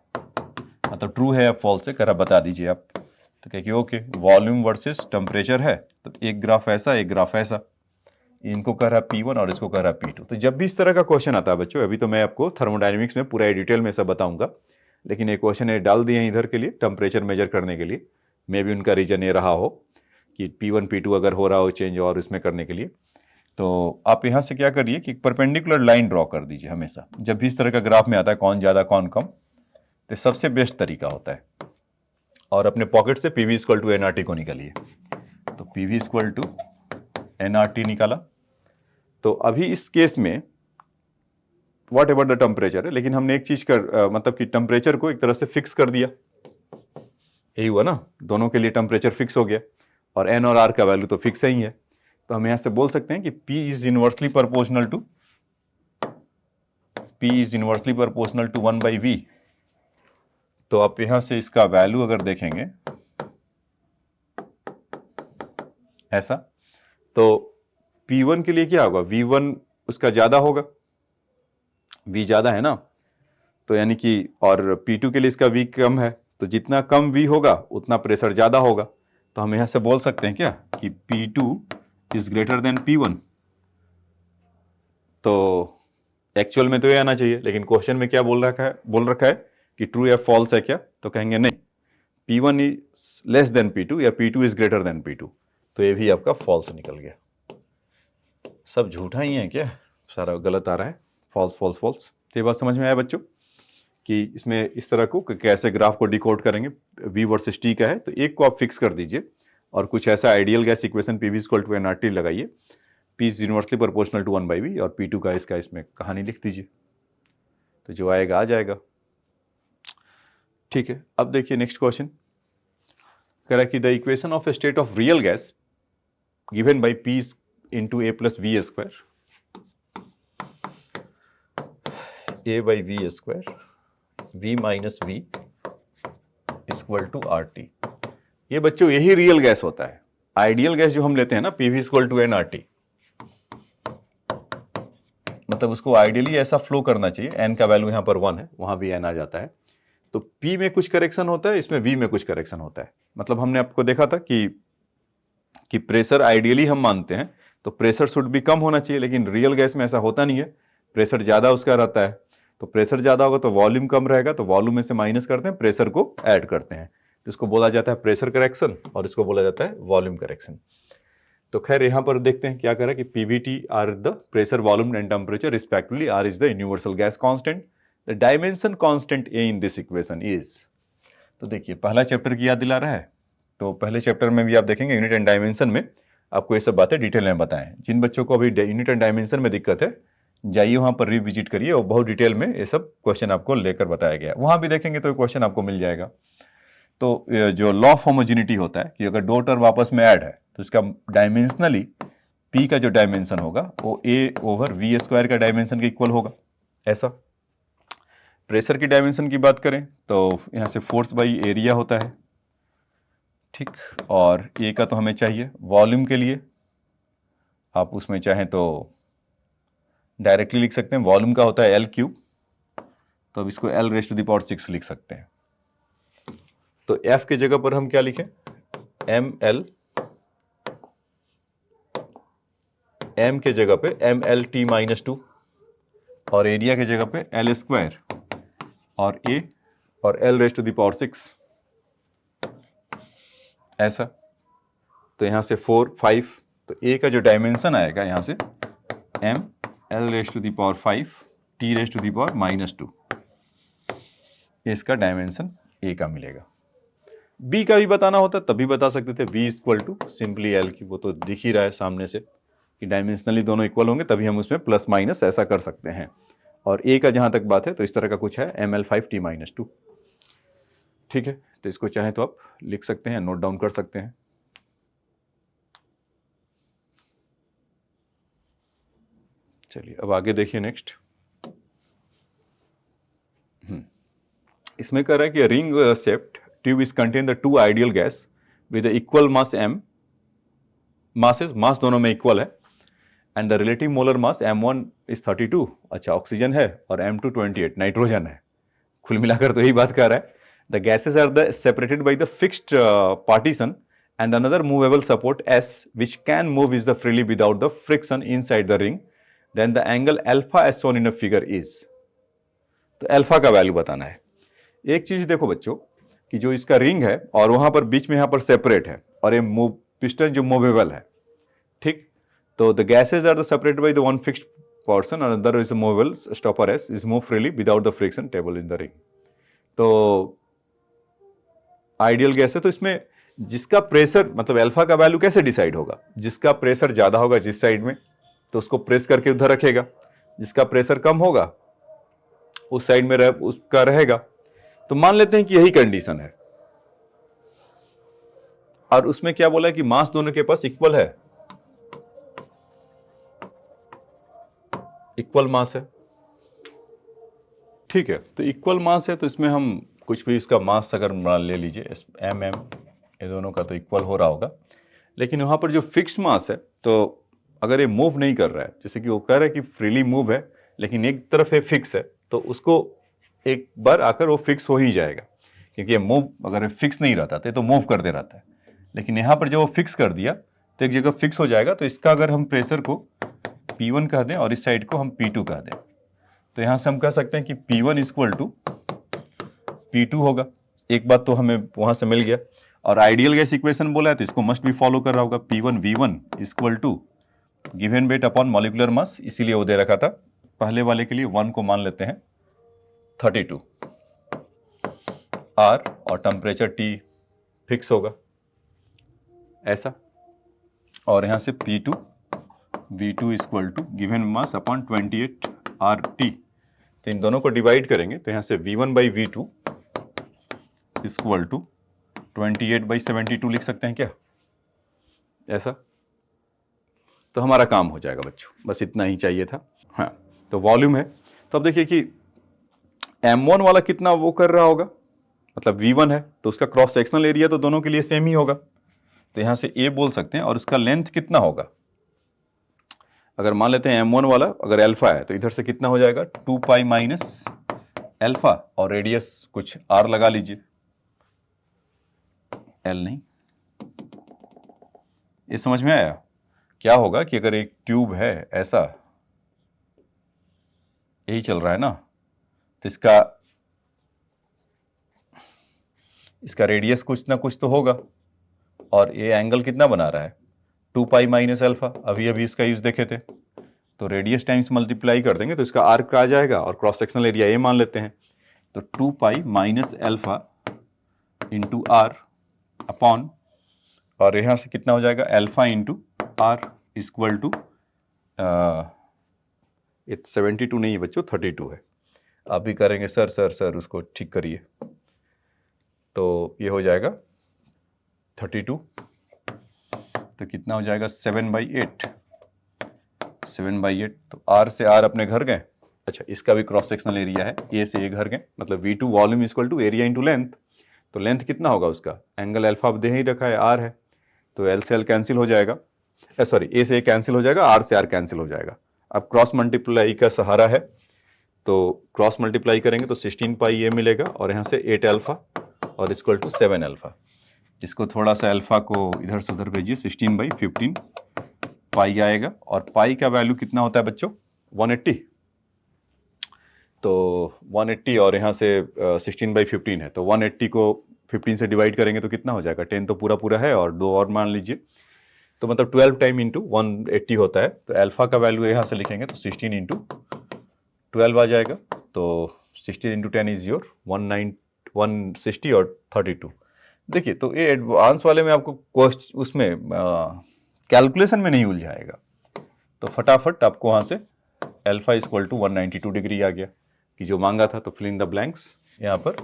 मतलब ट्रू है या फॉल्स है, कह रहा बता दीजिए आप। तो कह कि ओके, वॉल्यूम वर्सेस टेम्परेचर है, तो एक ग्राफ ऐसा एक ग्राफ ऐसा, इनको कह रहा P1 और इसको कह रहा P2। तो जब भी इस तरह का क्वेश्चन आता है बच्चों, अभी तो मैं आपको थर्मोडायनेमिक्स में पूरा डिटेल में सब बताऊंगा, लेकिन एक क्वेश्चन ये डाल दिए हैं इधर के लिए टेम्परेचर मेजर करने के लिए, मे भी उनका रीजन ये रहा हो कि P1 P2 अगर हो रहा हो चेंज और इसमें करने के लिए, तो आप यहाँ से क्या करिए कि परपेंडिकुलर लाइन ड्रॉ कर दीजिए हमेशा, जब भी इस तरह का ग्राफ में आता है कौन ज़्यादा कौन कम, तो सबसे बेस्ट तरीका होता है। और अपने पॉकेट से PV इक्वल टू NRT को निकालिए, तो PV इक्वल टू NRT निकाला। तो अभी इस केस में वॉट एवर द टेम्परेचर है, लेकिन हमने एक चीज कर मतलब कि टेम्परेचर को एक तरह से फिक्स कर दिया, यही हुआ ना, दोनों के लिए टेम्परेचर फिक्स हो गया, और N और R का वैल्यू तो फिक्स ही है, तो हम यहां से बोल सकते हैं कि P is inversely proportional to 1/V। तो आप यहां से इसका वैल्यू अगर देखेंगे ऐसा, तो P1 के लिए क्या होगा, V1 उसका ज्यादा होगा, V ज्यादा है ना, तो यानी कि, और P2 के लिए इसका V कम है, तो जितना कम V होगा उतना प्रेशर ज्यादा होगा, तो हम यहां से बोल सकते हैं क्या कि P2 is greater then P1। तो एक्चुअल में तो ये आना चाहिए, लेकिन क्वेश्चन में क्या बोल रखा है कि ट्रू या फॉल्स है क्या, तो कहेंगे नहीं, P1 is less than P2 या P2 is greater then P2, तो ये भी आपका फॉल्स निकल गया। सब झूठा ही है क्या, सारा गलत आ रहा है, फॉल्स फॉल्स फॉल्स। तो ये बात समझ में आया बच्चों कि इसमें इस तरह को कैसे ग्राफ को डिकोड करेंगे। V वर्सेस T का है, तो एक को आप फिक्स कर दीजिए और कुछ ऐसा ideal gas equation PV equal to NRT लगाइए, P is inversely proportional to 1/V, और P2 का इसका इसमें कहानी लिख दीजिए, तो जो आएगा आ जाएगा। ठीक है, अब देखिए नेक्स्ट क्वेश्चन कह रहा है कि the equation of state of real gas given by P into A plus V square, A by V square, V minus V equal to RT। ये बच्चों यही रियल गैस होता है। आइडियल गैस जो हम लेते हैं ना, PV इक्वल टू NRT, मतलब उसको आइडियली ऐसा फ्लो करना चाहिए, N का वैल्यू यहाँ पर 1 है, वहां भी N आ जाता है, तो P में कुछ करेक्शन होता है, इसमें V में कुछ करेक्शन होता है। मतलब हमने आपको देखा था कि प्रेशर आइडियली हम मानते हैं तो प्रेशर शुड भी कम होना चाहिए, लेकिन रियल गैस में ऐसा होता नहीं है, प्रेशर ज़्यादा उसका रहता है, तो प्रेशर ज़्यादा होगा तो वॉल्यूम कम रहेगा, तो वॉल्यूम में से माइनस करते हैं, प्रेशर को ऐड करते हैं, तो इसको बोला जाता है प्रेशर करेक्शन, और इसको बोला जाता है वॉल्यूम करेक्शन। तो खैर यहाँ पर देखते हैं क्या कह रहा है कि PVT are the pressure volume and temperature respectively, R is the universal gas constant, the dimension constant A in this equation is. तो देखिए पहला चैप्टर की याद दिला रहा है, तो पहले चैप्टर में भी आप देखेंगे यूनिट एंड डायमेंशन में आपको ये सब बातें डिटेल में बताएं। जिन बच्चों को अभी यूनिट एंड डायमेंशन में दिक्कत है, जाइए वहां पर रिविजिट करिए, और बहुत डिटेल में ये सब क्वेश्चन आपको लेकर बताया गया, वहां भी देखेंगे तो क्वेश्चन आपको मिल जाएगा। तो जो लॉ ऑफ होमोजेनिटी होता है कि अगर दो टर्म आपस में ऐड है तो इसका डायमेंशनली P का जो डायमेंशन होगा वो A ओवर V स्क्वायर का डायमेंशन के इक्वल होगा, ऐसा। प्रेशर की डायमेंशन की बात करें तो यहाँ से फोर्स बाई एरिया होता है, ठीक, और A का तो हमें चाहिए वॉल्यूम के लिए, आप उसमें चाहें तो डायरेक्टली लिख सकते हैं, वॉल्यूम का होता है एल क्यूब, तो अब इसको L raise to the power 6 लिख सकते हैं। तो एफ के जगह पर हम क्या लिखें, एम एल, एम के जगह पे एम एल टी माइनस 2 और एरिया के जगह पे एल स्क्वायर और ए और L raise to the power 6 ऐसा। तो यहां से 4 5, तो ए का जो डायमेंशन आएगा यहां से M L raise to the power 5 T raise to the power minus 2, इसका डायमेंशन ए का मिलेगा। बी का भी बताना होता तभी बता सकते थे, B equal to simply L की, वो तो दिख ही रहा है सामने से कि डायमेंशनली दोनों इक्वल होंगे, तभी हम उसमें प्लस माइनस ऐसा कर सकते हैं। और ए का जहां तक बात है तो इस तरह का कुछ है, एम एल 5 टी माइनस 2, ठीक है। तो इसको चाहे तो आप लिख सकते हैं, नोट डाउन कर सकते हैं। चलिए अब आगे देखिए नेक्स्ट। इसमें कह रहा है कि ring shaped tube is contain the two ideal gas with equal mass M, masses mass दोनों में इक्वल है, and the relative molar mass m1 is 32, अच्छा ऑक्सीजन है, और m2 28 नाइट्रोजन है। कुल मिलाकर तो यही बात कर रहा है। The gases are the separated by the fixed partition and another movable support s which can move is the freely without the friction inside the ring, then the angle alpha as shown in a figure is। तो alpha का value बताना है। एक चीज देखो बच्चों कि जो इसका रिंग है और वहां पर बीच में यहां पर सेपरेट है, और ये पिस्टन जो मूवेबल है, ठीक। तो the gases are the separated by the one fixed portion and another is a movable stopper s is moved freely without the friction table in the ring। तो आइडियल गैस है, तो इसमें जिसका pressure मतलब alpha का value कैसे decide होगा, जिसका प्रेशर ज्यादा होगा जिस साइड में तो उसको प्रेस करके उधर रखेगा, जिसका प्रेशर कम होगा उस साइड में उसका रहेगा। तो मान लेते हैं कि यही कंडीशन है, और उसमें क्या बोला है कि मास दोनों के पास इक्वल है, इक्वल मास है, ठीक है। तो इक्वल मास है तो इसमें हम कुछ भी इसका मास अगर ले लीजिए एम एम, ये दोनों का तो इक्वल हो रहा होगा, लेकिन वहां पर जो फिक्स मास है, तो अगर ये मूव नहीं कर रहा है, जैसे कि वो कह रहा है कि फ्रीली मूव है लेकिन एक तरफ है फिक्स है, तो उसको एक बार आकर वो फिक्स हो ही जाएगा, क्योंकि ये मूव अगर फिक्स नहीं रहता तो मूव करते रहता है, लेकिन यहाँ पर जब वो फिक्स कर दिया तो एक जगह फिक्स हो जाएगा। तो इसका अगर हम प्रेशर को P1 कह दें और इस साइड को हम P2 कह दें, तो यहां से हम कह सकते हैं कि P1 इक्वल टू P2 होगा। एक बात तो हमें वहां से मिल गया, और आइडियल गैस इक्वेशन बोला है तो इसको मस्ट भी फॉलो कर रहा होगा। P1 V1 equal to given weight upon molecular mass, इसीलिए वो दे रखा था। पहले वाले के लिए 1 को मान लेते हैं 32 R, और टेम्परेचर T फिक्स होगा ऐसा, और यहां से P2 V2 equal to given mass upon 28 RT। तो इन दोनों को डिवाइड करेंगे तो यहां से V1 by V2 equal to 28/72 लिख सकते हैं क्या, ऐसा। तो हमारा काम हो जाएगा बच्चों, बस इतना ही चाहिए था। हाँ, तो वॉल्यूम है, तो अब देखिए कि M1 वाला कितना वो कर रहा होगा, मतलब V1 है तो उसका क्रॉस सेक्शनल एरिया तो दोनों के लिए सेम ही होगा, तो यहां से A बोल सकते हैं, और उसका लेंथ कितना होगा, अगर मान लेते हैं M1 वाला अगर अल्फा है तो इधर से कितना हो जाएगा 2 पाई माइनस अल्फा, और रेडियस कुछ R लगा लीजिए, L नहीं। ये समझ में आया क्या होगा कि अगर एक ट्यूब है ऐसा, यही चल रहा है ना, तो इसका रेडियस कुछ ना कुछ तो होगा, और ये एंगल कितना बना रहा है 2 पाई माइनस अल्फा, अभी अभी इसका यूज देखे थे, तो रेडियस टाइम्स मल्टीप्लाई कर देंगे तो इसका आर्क आ जाएगा, और क्रॉस सेक्शनल एरिया ये मान लेते हैं, तो 2 pi minus alpha into R upon, और यहां से कितना हो जाएगा alpha into R equal to 72 नहीं है बच्चों 32 है। आप भी करेंगे सर उसको ठीक करिए, तो ये हो जाएगा 32, तो कितना हो जाएगा 7/8, 7/8, तो R से R अपने घर गए। अच्छा, इसका भी क्रॉस सेक्शनल एरिया है, A से A घर गए, मतलब V2 volume equal to area into length, तो लेंथ कितना होगा उसका, एंगल अल्फा दे ही रखा है R है, तो L से L कैंसिल हो जाएगा, सॉरी ए से ए कैंसिल हो जाएगा, आर से आर कैंसिल हो जाएगा। अब क्रॉस मल्टीप्लाई का सहारा है, तो क्रॉस मल्टीप्लाई करेंगे तो 16 पाई ए मिलेगा और यहाँ से 8 अल्फा और इक्वल टू 7 अल्फा। इसको थोड़ा सा अल्फा को इधर से उधर भेजिए, 16/15 पाई आएगा। और पाई का वैल्यू कितना होता है बच्चों? 180। तो 180 और यहाँ से 16/15 है, तो 180 को 15 से डिवाइड करेंगे तो कितना हो जाएगा? 10 तो पूरा पूरा है और 2 और मान लीजिए, तो मतलब 12 टाइम इंटू 180 होता है। तो अल्फा का वैल्यू यहाँ से लिखेंगे तो 16 इंटू 12 आ जाएगा। तो 16 इंटू 10 इज योर 160 और 32। देखिए, तो ये एडवांस वाले में आपको उसमें कैलकुलेशन में नहीं उलझाएगा, तो फटाफट आपको वहाँ से अल्फा इक्वल टू 192 डिग्री आ गया कि जो मांगा था। तो फिल इन द ब्लैंक्स यहाँ पर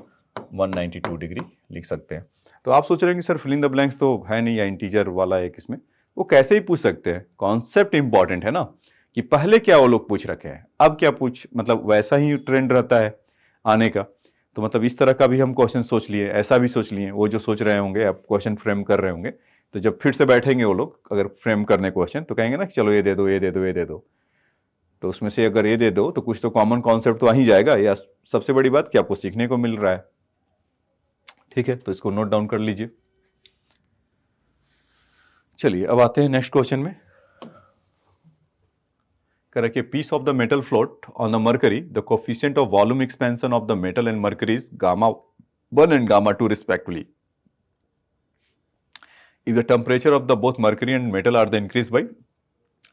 192 डिग्री लिख सकते हैं। तो आप सोच रहे हैं कि sir fill in the blanks तो है नहीं या इंटीजर वाला एक इसमें, वो कैसे ही पूछ सकते हैं। कॉन्सेप्ट इंपॉर्टेंट है ना, कि पहले क्या वो लोग पूछ रखे हैं, अब क्या पूछ, मतलब वैसा ही ट्रेंड रहता है आने का। तो मतलब इस तरह का भी हम क्वेश्चन सोच लिए, ऐसा भी सोच लिए, वो जो सोच रहे होंगे आप क्वेश्चन फ्रेम कर रहे होंगे, तो जब फिर से बैठेंगे वो लोग अगर फ्रेम करने क्वेश्चन, तो कहेंगे ना कि चलो ये दे दो, ये दे दो, ये दे दो। तो उसमें से अगर ये दे दो तो कुछ तो कॉमन कॉन्सेप्ट तो आ ही जाएगा, या सबसे बड़ी बात कि आपको सीखने को मिल रहा है। ठीक है, तो इसको नोट डाउन कर लीजिए। चलिए अब आते हैं नेक्स्ट क्वेश्चन में। कह रहा है piece of the metal float on the mercury, the coefficient of volume expansion of the metal and mercury is Γ1 and Γ2 respectively. If the temperature of the both mercury and metal are the increased by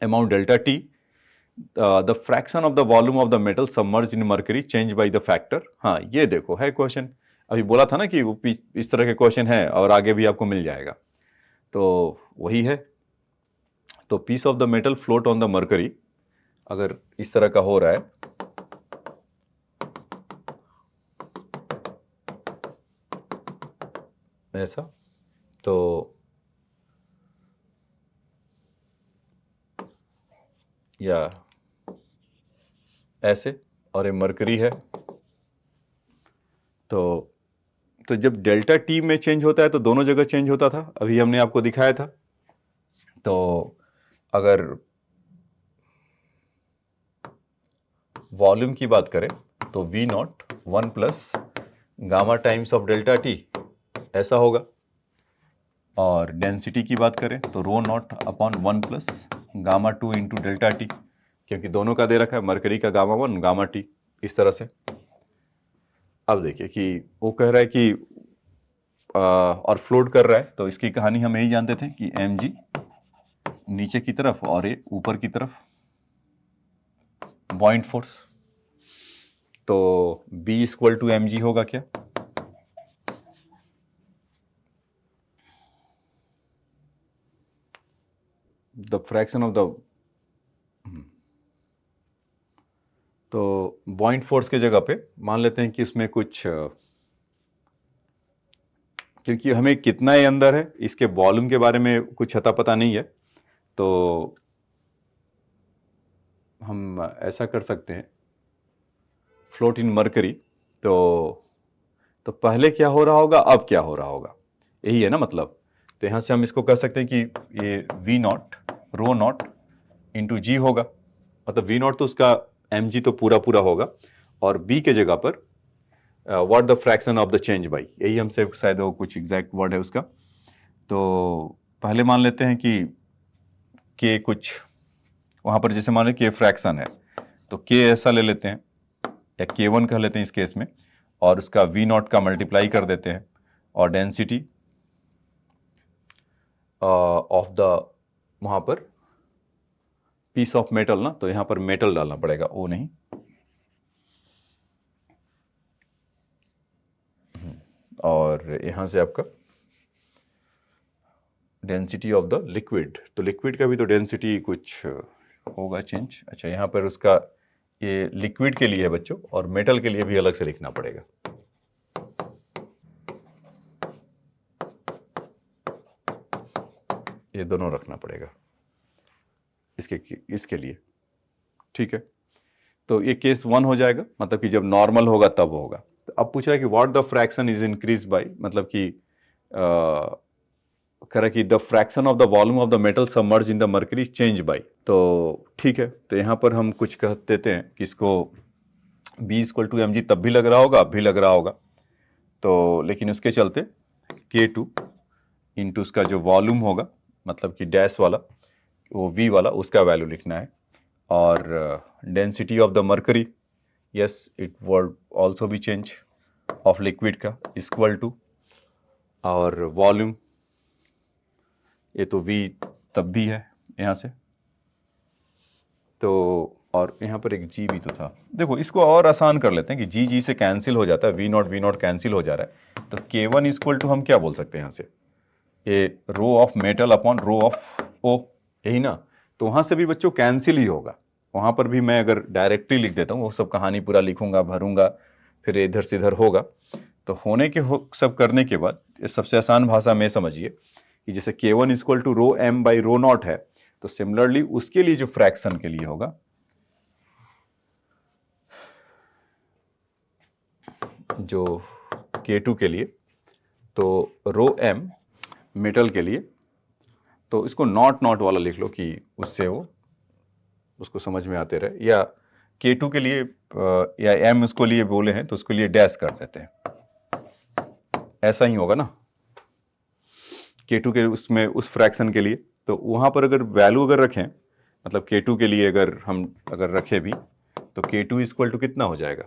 amount delta T, the fraction of the volume of the metal submerged in mercury change by the factor. हाँ, ये देखो है question, अभी बोला था ना कि वो इस तरह के क्वेश्चन है और आगे भी आपको मिल जाएगा, तो वही है। तो piece of the metal float on the mercury अगर इस तरह का हो रहा है, ऐसा, तो या ऐसे, और ये मर्करी है, तो जब डेल्टा टी में चेंज होता है तो दोनों जगह चेंज होता था, अभी हमने आपको दिखाया था। तो अगर वॉल्यूम की बात करें तो V naught 1 plus gamma times of delta T ऐसा होगा, और डेंसिटी की बात करें तो rho not upon 1 plus gamma 2 into delta T, क्योंकि दोनों का दे रखा है, मरकरी का गामा 1 गामा टी, इस तरह से। अब देखिए कि वो कह रहा है कि और फ्लोट कर रहा है, तो इसकी कहानी हम यही जानते थे कि mg नीचे की तरफ और ये ऊपर की तरफ बॉइंट फोर्स, तो B इक्वल टू mg होगा क्या? द फ्रैक्शन ऑफ द, तो बॉइंट फोर्स के जगह पे मान लेते हैं कि इसमें कुछ, क्योंकि हमें कितना ये अंदर है इसके वॉल्यूम के बारे में कुछ अता पता नहीं है, तो हम ऐसा कर सकते हैं फ्लोट इन मरकरी, तो पहले क्या हो रहा होगा, अब क्या हो रहा होगा, यही है ना मतलब। तो यहाँ से हम इसको कह सकते हैं कि ये V naught rho naught into G होगा, मतलब वी नॉट तो उसका mg तो पूरा पूरा होगा, और b के जगह पर what the fraction of the change by, यही हमसे शायद वो कुछ एग्जैक्ट वर्ड है उसका। तो पहले मान लेते हैं कि k कुछ वहाँ पर जैसे मान लें k फ्रैक्शन है, तो k ऐसा ले लेते हैं, या k1 कह लेते हैं इस केस में, और उसका v नॉट का मल्टीप्लाई कर देते हैं, और डेंसिटी ऑफ द वहाँ पर पीस ऑफ मेटल ना, तो यहाँ पर मेटल डालना पड़ेगा, ओ नहीं, और यहाँ से आपका डेंसिटी ऑफ द लिक्विड, तो लिक्विड का भी तो डेंसिटी कुछ होगा चेंज। अच्छा, यहाँ पर उसका ये लिक्विड के लिए है बच्चों, और मेटल के लिए भी अलग से लिखना पड़ेगा। ये दोनों रखना पड़ेगा इसके लिए, ठीक है। तो ये केस 1 हो जाएगा, मतलब कि जब नॉर्मल होगा तब होगा। तो अब पूछ रहा है कि what the fraction is increase by, मतलब कि कह रहा कि the fraction of the volume of the metal submerge in the mercury change by, तो ठीक है, तो यहाँ पर हम कुछ कह देते हैं कि इसको B = mg तब भी लग रहा होगा, अब भी लग रहा होगा, तो लेकिन उसके चलते K2 इंटू उसका जो वॉल्यूम होगा, मतलब कि डैश वाला, वो V वाला, उसका वैल्यू लिखना है। और density of the mercury, yes it word also भी चेंज ऑफ लिक्विड का इक्वल टू, और वॉल्यूम ये तो V तब भी है यहाँ से, तो और यहाँ पर एक G भी तो था। देखो इसको और आसान कर लेते हैं कि G से कैंसिल हो जाता है, V0 कैंसिल हो जा रहा है, तो K1 = हम क्या बोल सकते हैं यहाँ से, ये rho of metal upon rho of O, यही ना। तो वहाँ से भी बच्चों कैंसिल ही होगा, वहाँ पर भी मैं अगर डायरेक्टली लिख देता हूँ, वो सब कहानी पूरा लिखूंगा, भरूंगा, फिर इधर से इधर होगा, तो होने के सब करने के बाद सबसे आसान भाषा में समझिए कि जैसे K1 = rho m by rho not है, तो सिमिलरली उसके लिए जो फ्रैक्शन के लिए होगा, जो K2 के लिए, तो रो m मेटल के लिए, तो इसको नॉट वाला लिख लो कि उससे वो उसको समझ में आते रहे, या K2 के लिए या m उसको लिए बोले हैं तो उसके लिए डैश कर देते हैं, ऐसा ही होगा ना K2 के उसमें उस फ्रैक्शन के लिए। तो वहाँ पर अगर वैल्यू अगर रखें, मतलब K2 के लिए अगर हम रखें भी, तो K2 = कितना हो जाएगा,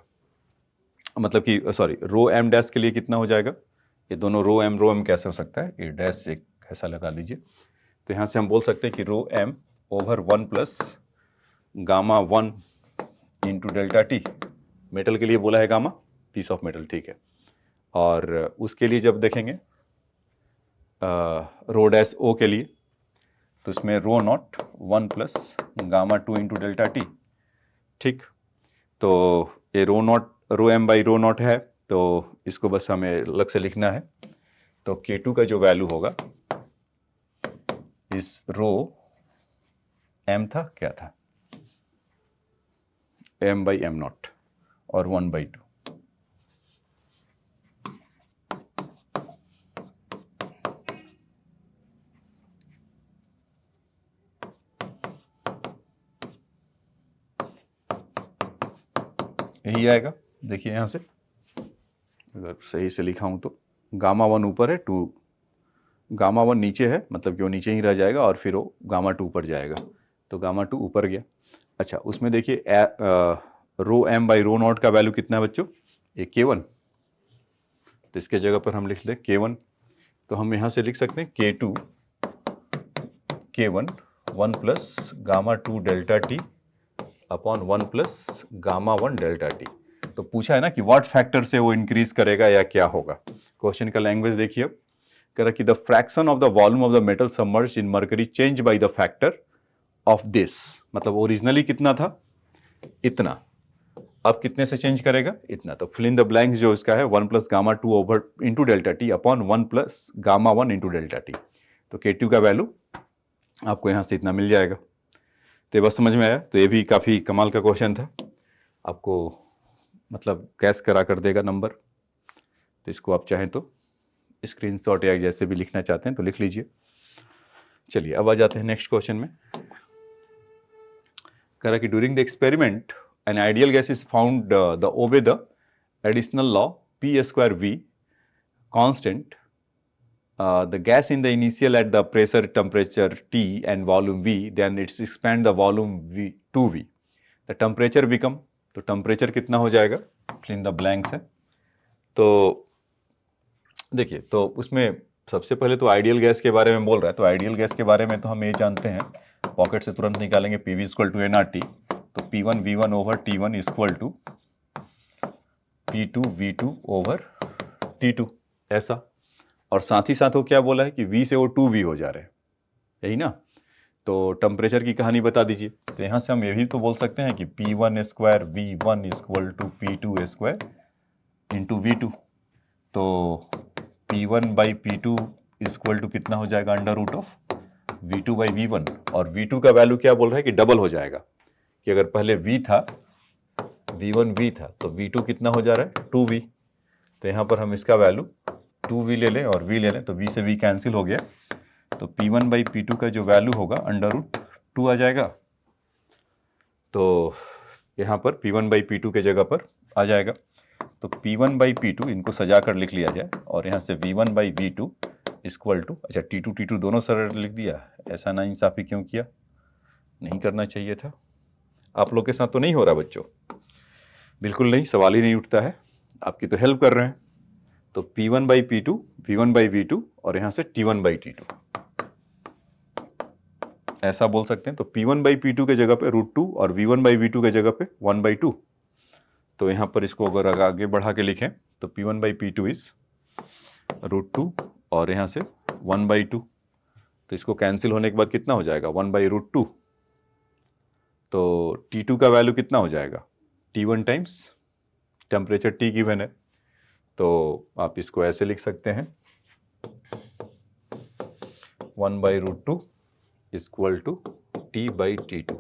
मतलब कि सॉरी रो m डैश के लिए कितना हो जाएगा, ये दोनों रो m कैसे हो सकता है, ये डैश एक ऐसा लगा दीजिए, तो यहाँ से हम बोल सकते हैं कि रो m over 1 plus gamma 1 into delta T, metal के लिए बोला है गामा, पीस ऑफ मेटल, ठीक है। और उसके लिए जब देखेंगे रो डैश ओ के लिए, तो इसमें rho not 1 plus gamma 2 into delta T, ठीक। तो ये rho m by rho not है, तो इसको बस हमें अलग से लिखना है। तो K2 का जो वैल्यू होगा इस रो m था, क्या था, m बाई m नॉट और 1/2, यही आएगा। देखिए यहाँ से अगर सही से लिखा हूँ तो गामा 1 ऊपर है, 2 गामा 1 नीचे है, मतलब कि वो नीचे ही रह जाएगा, और फिर वो गामा 2 ऊपर जाएगा, तो गामा 2 ऊपर गया। अच्छा, उसमें देखिए रो m बाई रो नॉट का वैल्यू कितना है बच्चों, ये K1, तो इसके जगह पर हम लिख लें K1, तो हम यहाँ से लिख सकते हैं K2 K1 1 plus gamma 2 delta T upon 1 plus gamma 1 delta T. तो पूछा है ना कि व्हाट फैक्टर से वो इंक्रीज करेगा या क्या होगा। क्वेश्चन का लैंग्वेज देखिए, कह रहा कि the fraction of the volume of the metal submerged in mercury change by the factor of this, मतलब ओरिजिनली कितना था, इतना, अब कितने से चेंज करेगा, इतना। तो फिल इन द ब्लैंक्स जो इसका है 1 plus gamma 2 over into delta T upon 1 plus gamma 1 into delta T. तो K2 का वैल्यू आपको यहाँ से इतना मिल जाएगा। तो ये बस समझ में आया, तो ये भी काफ़ी कमाल का क्वेश्चन था, आपको मतलब कैश करा कर देगा नंबर। तो इसको आप चाहें तो स्क्रीनशॉट या जैसे भी लिखना चाहते हैं तो लिख लीजिए। चलिए अब आ जाते हैं नेक्स्ट क्वेश्चन में। कह रहा कि during the experiment an ideal gas is found the obey the additional law P² V constant, the gas in the initial at the pressure temperature T and volume V, then it's expand the volume V to V, the temperature become, तो temperature कितना हो जाएगा, fill in the blanks है। तो देखिए, तो उसमें सबसे पहले तो आइडियल गैस के बारे में बोल रहा है, तो आइडियल गैस के बारे में तो हम ये जानते हैं, पॉकेट से तुरंत निकालेंगे, PV = nRT, तो P1 V1 over T1 equal to P2 V2 over T2, ऐसा। और साथ ही साथ वो क्या बोला है कि V से वो 2V हो जा रहे हैं, यही ना। तो टेम्परेचर की कहानी बता दीजिए। तो यहाँ से हम ये भी तो बोल सकते हैं कि P1² V1 equal to P2² into V2, तो P1 by P2 equal to कितना हो जाएगा, √ऑफ V2 बाई V1, और V2 का वैल्यू क्या बोल रहा है कि डबल हो जाएगा, कि अगर पहले V था, V1 V था, तो V2 कितना हो जा रहा है, 2V। तो यहाँ पर हम इसका वैल्यू 2V ले लें और V ले लें, तो V से V कैंसिल हो गया, तो P1/P2 का जो वैल्यू होगा √2 आ जाएगा। तो यहाँ पर P1/P2 के जगह पर आ जाएगा। तो P1/P2 इनको सजा कर लिख लिया जाए और यहाँ से V1/V2 इक्वल टू, अच्छा T2 दोनों सरल लिख दिया। ऐसा नाइंसाफ़ी क्यों किया, नहीं करना चाहिए था। आप लोग के साथ तो नहीं हो रहा बच्चों? बिल्कुल नहीं, सवाल ही नहीं उठता है। आपकी तो हेल्प कर रहे हैं। तो P1/P2 V1/V2 और यहाँ से T1/T2 ऐसा बोल सकते हैं। तो P1/P2 के जगह पे √2 और V1/V2 के जगह पे 1/2। तो यहाँ पर इसको अगर आगे बढ़ा के लिखें तो P1/P2 इज √2 और यहाँ से 1/2। तो इसको कैंसिल होने के बाद कितना हो जाएगा, 1/√2। तो T2 का वैल्यू कितना हो जाएगा, T1 times temperature T given है। तो आप इसको ऐसे लिख सकते हैं 1/√2 इक्वल टू T/T2।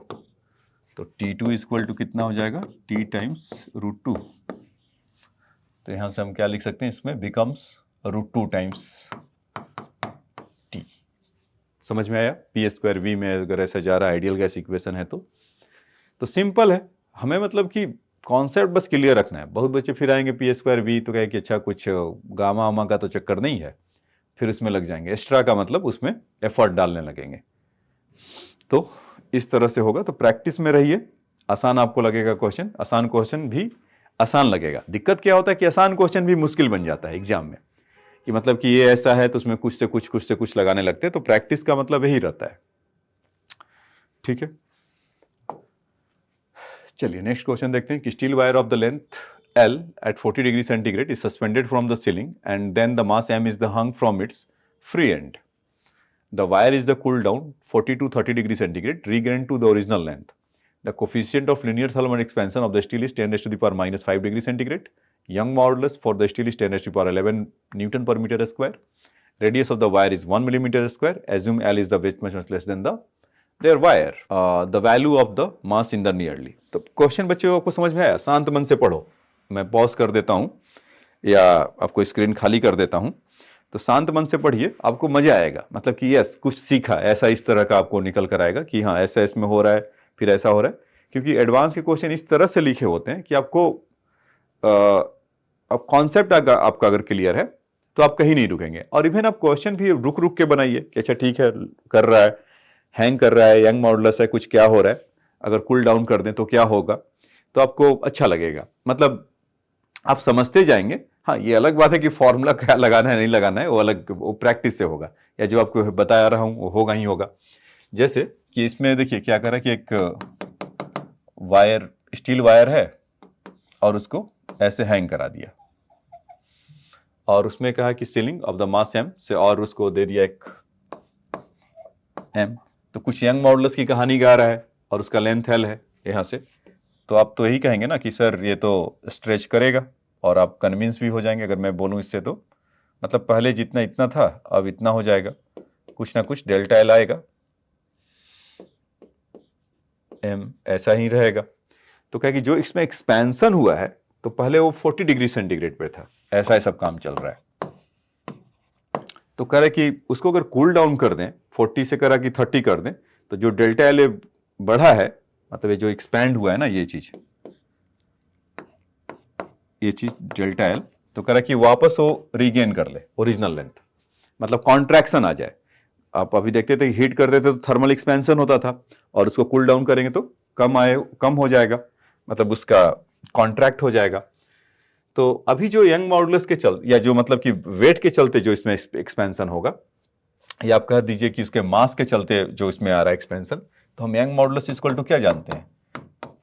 तो T2 इक्वल टू कितना हो जाएगा, T टाइम्स √2। तो यहाँ से हम क्या लिख सकते हैं, इसमें बिकम्स √2 टाइम्स T। समझ में आया? P²V में अगर ऐसा जा रहा है आइडियल गैस इक्वेशन है तो सिंपल है। हमें मतलब कि कॉन्सेप्ट बस क्लियर रखना है। बहुत बच्चे फिर आएंगे P²V तो कहे कि अच्छा कुछ गामा वामा का तो चक्कर नहीं है, फिर उसमें लग जाएंगे एक्स्ट्रा का, मतलब उसमें एफर्ट डालने लगेंगे। तो इस तरह से होगा। तो प्रैक्टिस में रहिए, आसान आपको लगेगा क्वेश्चन, आसान क्वेश्चन भी आसान लगेगा। दिक्कत क्या होता है कि आसान क्वेश्चन भी मुश्किल बन जाता है एग्जाम में, कि मतलब कि ये ऐसा है तो उसमें कुछ से कुछ लगाने लगते हैं। तो प्रैक्टिस का मतलब यही रहता है। ठीक है, चलिए नेक्स्ट क्वेश्चन देखते हैं कि steel wire of the length L at 40 degree centigrade is suspended from the ceiling and then the mass M is the hung from its free end. The wire is the cooled down 40 to 30 degree centigrade regained to the original length. The coefficient of linear thermal expansion of the steel is 10 raised to the power minus 5 degree centigrade. Young modulus for the steel is 10 raised to the power 11 Newton per meter square. Radius of the wire is 1 millimeter square. Assume L is the width much less than their wire. The value of the mass in the nearly. तो question बच्चों आपको समझ में आया? शांत मन से पढ़ो। मैं पॉज कर देता हूँ या आपको स्क्रीन खाली कर देता हूँ। तो शांत मन से पढ़िए, आपको मजा आएगा। मतलब कि यस कुछ सीखा, ऐसा इस तरह का आपको निकल कर आएगा कि हाँ ऐसा इसमें हो रहा है, फिर ऐसा हो रहा है। क्योंकि एडवांस के क्वेश्चन इस तरह से लिखे होते हैं कि आपको अब कॉन्सेप्ट आपका अगर क्लियर है तो आप कहीं नहीं रुकेंगे। और इवन आप क्वेश्चन भी रुक रुक के बनाइए कि अच्छा ठीक है कर रहा है, हैंग कर रहा है, यंग मॉडुलस है, कुछ क्या हो रहा है, अगर कूल डाउन कर दें तो क्या होगा, तो आपको अच्छा लगेगा। मतलब आप समझते जाएंगे। हाँ ये अलग बात है कि फॉर्मूला क्या लगाना है नहीं लगाना है, वो अलग, वो प्रैक्टिस से होगा, या जो आपको बता रहा हूँ वो होगा ही होगा। जैसे कि इसमें देखिए क्या कर रहा है कि एक वायर, स्टील वायर है और उसको ऐसे हैंग करा दिया और उसमें कहा कि ceiling of the mass M से, और उसको दे दिया एक M। तो कुछ यंग मॉडुलस की कहानी गा रहा है और उसका लेंथ L है यहाँ से। तो आप तो यही कहेंगे ना कि सर ये तो स्ट्रेच करेगा, और आप कन्विंस भी हो जाएंगे अगर मैं बोलूँ इससे। तो मतलब पहले जितना इतना था अब इतना हो जाएगा, कुछ ना कुछ डेल्टा L आएगा, M ऐसा ही रहेगा। तो क्या कि जो इसमें एक्सपेंशन हुआ है तो पहले वो 40 डिग्री सेंटीग्रेड पे था, ऐसा सब काम चल रहा है। तो कह रहे कि उसको अगर कूल डाउन कर दें, 40 से करा कि 30 कर दें, तो जो डेल्टा L बढ़ा है, मतलब ये जो एक्सपैंड हुआ है ना ये चीज डेल्टा L, तो कह रहा कि वापस वो रिगेन कर ले ओरिजिनल लेंथ, मतलब कॉन्ट्रैक्शन आ जाए। आप अभी देखते थे हीट कर देते तो थर्मल एक्सपेंशन होता था, और उसको कूल डाउन करेंगे तो कम हो जाएगा, मतलब उसका कॉन्ट्रैक्ट हो जाएगा। तो अभी जो यंग मॉडुलस के या जो मतलब कि वेट के चलते जो इसमें एक्सपेंशन होगा, या आप कह दीजिए कि उसके मास के चलते जो इसमें आ रहा है एक्सपेंशन, तो हम यंग मॉडुलस इक्वल टू क्या जानते हैं,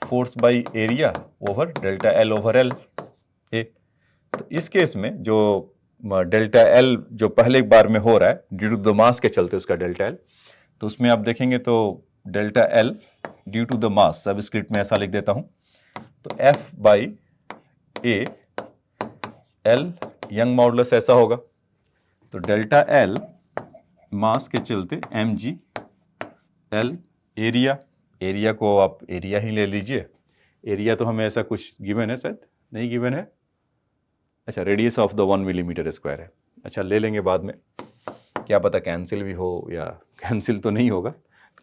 force by area over delta L over L ए। तो इस केस में जो डेल्टा L जो पहले एक बार में हो रहा है ड्यू टू द मास के चलते उसका डेल्टा L, तो उसमें आप देखेंगे तो delta L due to the mass, सब स्क्रिप्ट में ऐसा लिख देता हूं, तो F by A L Young modulus ऐसा होगा। तो डेल्टा L मास के चलते mg L एरिया को आप एरिया ही ले लीजिए। एरिया तो हमें ऐसा कुछ गिवन है, शायद नहीं गिवन है। अच्छा radius of the 1 millimetre square है, अच्छा ले लेंगे बाद में। क्या पता कैंसिल भी हो, या कैंसिल तो नहीं होगा,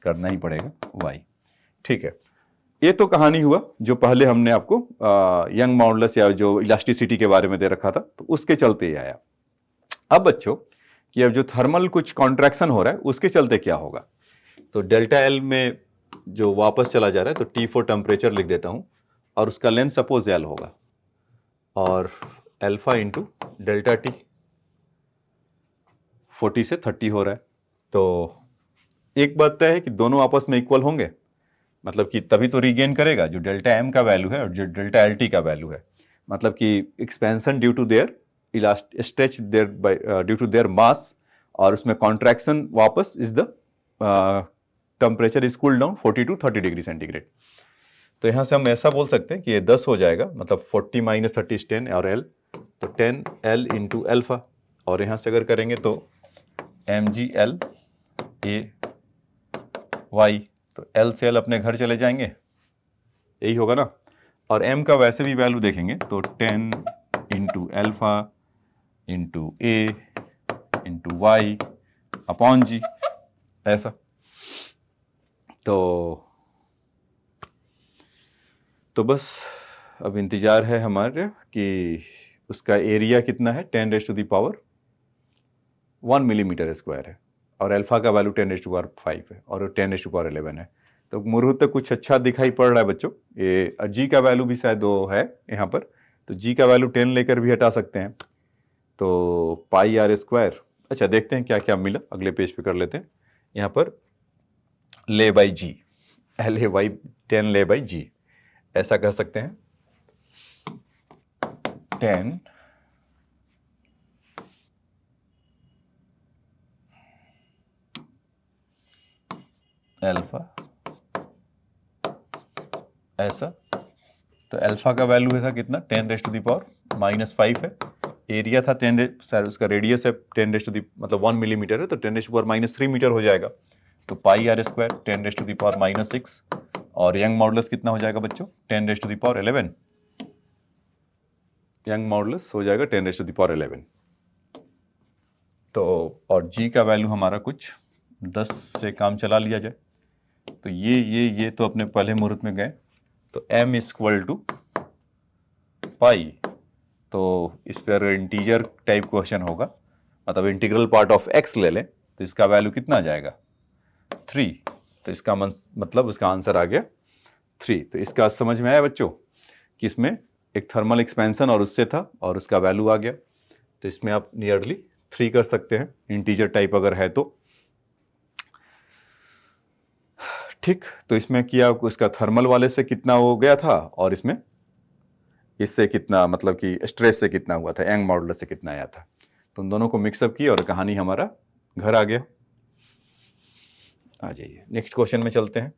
करना ही पड़ेगा y। ठीक है, ये तो कहानी हुआ जो पहले हमने आपको यंग मॉडुलस या जो इलास्टिसिटी के बारे में दे रखा था, तो उसके चलते ही आया। अब बच्चों कि अब जो थर्मल कुछ कॉन्ट्रैक्शन हो रहा है उसके चलते क्या होगा, तो डेल्टा एल में जो वापस चला जा रहा है, तो T4 टेम्परेचर लिख देता हूं, और उसका लेंथ सपोज एल होगा, और अल्फा इंटू डेल्टा टी 40 से 30 हो रहा है। तो एक बात तय है कि दोनों आपस में इक्वल होंगे, मतलब कि तभी तो रीगेन करेगा जो डेल्टा एम का वैल्यू है और जो डेल्टा एल टी का वैल्यू है, मतलब कि expansion due to their stretch there by due to their mass, और उसमें कॉन्ट्रैक्शन वापस is the temperature is cool down 40 to 30 degree centigrade. तो यहाँ से हम ऐसा बोल सकते हैं कि ये 10 हो जाएगा, मतलब 40 माइनस 30 10 और एल, तो 10 एल इंटू एल्फा, और यहाँ से अगर करेंगे तो M G L A Y, तो एल से एल अपने घर चले जाएंगे, यही होगा ना। और एम का वैसे भी वैल्यू देखेंगे तो 10 इंटू एल्फा इंटू ए इंटू वाई अपॉन जी, ऐसा। तो बस अब इंतज़ार है हमारे कि उसका एरिया कितना है, 10⁻1 मिलीमीटर स्क्वायर है, और अल्फा का वैल्यू 10⁻5 है, और 10⁻11 है। तो मुहूर्त तक कुछ अच्छा दिखाई पड़ रहा है बच्चों। ये जी का वैल्यू भी शायद 2 है यहाँ पर, तो जी का वैल्यू 10 लेकर भी हटा सकते हैं, तो पाई आर स्क्वायर। अच्छा, देखते हैं क्या क्या मिला, अगले पेज पे कर लेते हैं। यहाँ पर L by G, L A Y 10 L by जी, ऐसा कह सकते हैं। 10 अल्फा, ऐसा। तो अल्फा का वैल्यू था कितना, 10⁻⁻5 है। एरिया था 10, सर उसका रेडियस है 10 मतलब 1 मिलीमीटर है, तो 10⁻³ मीटर हो जाएगा। तो पाई आर स्क्वायर 10⁻⁻6, और यंग मॉडुलस कितना हो जाएगा बच्चों, 10⁻11। यंग मॉडुलस हो जाएगा 10⁻11। तो और जी का वैल्यू हमारा कुछ 10 से काम चला लिया जाए, तो ये तो अपने पहले मुहूर्त में गए, तो m इक्वल टू पाई। तो इस पर इंटीजर टाइप क्वेश्चन होगा, मतलब इंटीग्रल पार्ट ऑफ x ले लें, तो इसका वैल्यू कितना आ जाएगा 3, तो इसका मतलब उसका आंसर आ गया 3। तो इसका समझ में आया बच्चों कि इसमें एक थर्मल एक्सपेंशन और उससे था, और उसका वैल्यू आ गया, तो इसमें आप नियरली 3 कर सकते हैं, इंटीजर टाइप अगर है तो। ठीक, तो इसमें किया उसका थर्मल वाले से कितना हो गया था, और इसमें इससे कितना, मतलब कि स्ट्रेस से कितना हुआ था, यंग मॉडुलस से कितना आया था, तो उन दोनों को मिक्सअप किया और कहानी हमारा घर आ गया। आ जाइए नेक्स्ट क्वेश्चन में चलते हैं।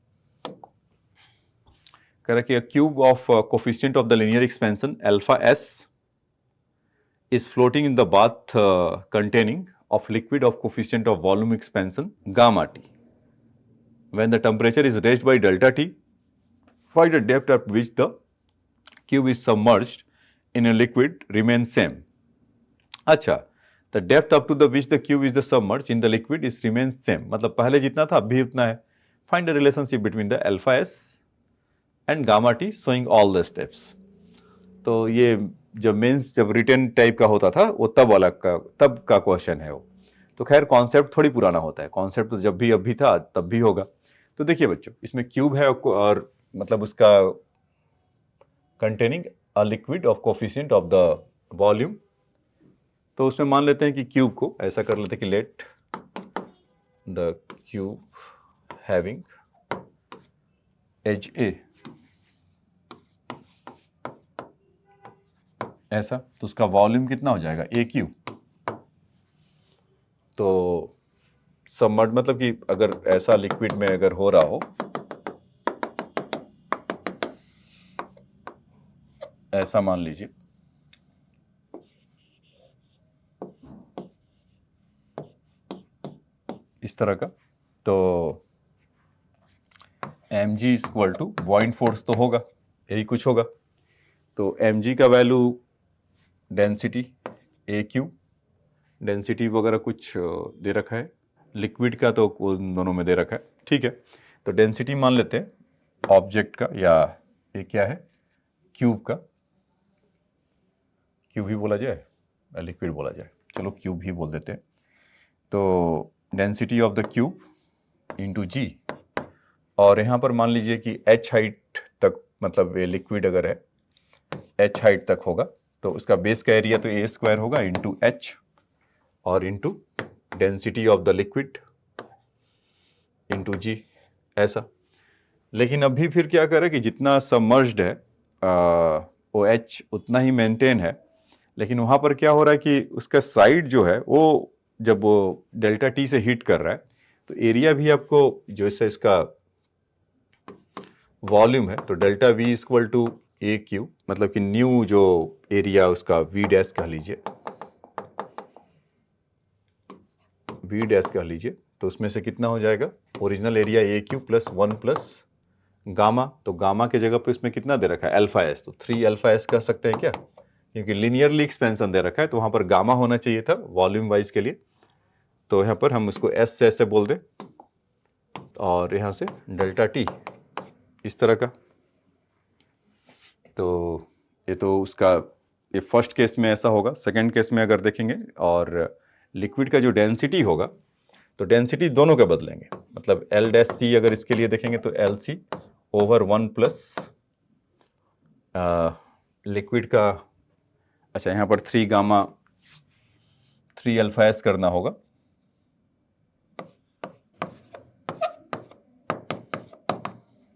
कह रहा कि cube of coefficient of the linear expansion alpha S is floating in the bath containing of liquid of coefficient of volume expansion gamma t. When the temperature is raised by delta t, find the depth at which the cube is submerged in a liquid remains same. अच्छा, the depth up to the which the cube is the submerged in the liquid is remains same, मतलब पहले जितना था अब भी उतना है। Find the relationship between the alpha s and gamma t showing all the steps. तो ये जब मेंस जब रिटन टाइप का होता था वो तब का क्वेश्चन है वो। तो खैर कॉन्सेप्ट थोड़ी पुराना होता है, कॉन्सेप्ट तो जब भी अभी था तब भी होगा। तो देखिए बच्चों, इसमें क्यूब है और मतलब उसका containing a liquid of coefficient of the volume. तो उसमें मान लेते हैं कि क्यूब को ऐसा कर लेते हैं कि let the cube having edge A, ऐसा, तो उसका वॉल्यूम कितना हो जाएगा ए क्यूब। तो सबमर्ज मतलब कि अगर ऐसा लिक्विड में अगर हो रहा हो, ऐसा मान लीजिए, इस तरह का, तो M g equal to buoyant force तो होगा, यही कुछ होगा। तो एम जी का value density a q density वगैरह कुछ दे रखा है, लिक्विड का तो उन दोनों में दे रखा है, ठीक है। तो डेंसिटी मान लेते हैं ऑब्जेक्ट का, या ये क्या है, क्यूब का, क्यूब ही बोला जाए या लिक्विड बोला जाए, चलो क्यूब ही बोल देते हैं। तो density of the cube into G, और यहाँ पर मान लीजिए कि h हाइट तक, मतलब ये लिक्विड अगर है h हाइट तक होगा तो उसका बेस का एरिया तो a स्क्वायर होगा इंटू h और into density of the liquid into G, ऐसा। लेकिन अभी फिर क्या करें कि जितना सबमर्ज्ड है वो h उतना ही मेंटेन है, लेकिन वहाँ पर क्या हो रहा है कि उसका साइड जो है वो जब वो डेल्टा टी से हीट कर रहा है तो एरिया भी आपको जो इसका वॉल्यूम है तो delta V equal to a q, मतलब कि न्यू जो एरिया उसका वी डैश कह लीजिए, वी डैश कह लीजिए, तो उसमें से कितना हो जाएगा, original area A Q plus 1 plus gamma, तो गामा के जगह पे इसमें कितना दे रखा है, अल्फा एस, तो 3 अल्फा एस कह सकते हैं क्या, क्योंकि लिनियरली एक्सपेंशन दे रखा है तो वहाँ पर गामा होना चाहिए था वॉल्यूम वाइज के लिए, तो यहाँ पर हम उसको एस से ऐसे बोल दें, और यहाँ से डेल्टा टी इस तरह का। तो ये तो उसका ये फर्स्ट केस में ऐसा होगा। सेकंड केस में अगर देखेंगे और लिक्विड का जो डेंसिटी होगा तो डेंसिटी दोनों के बदलेंगे, मतलब एल डैश सी अगर इसके लिए देखेंगे तो L C over 1 plus liquid का, अच्छा यहाँ पर 3 गामा 3 अल्फा एस करना होगा,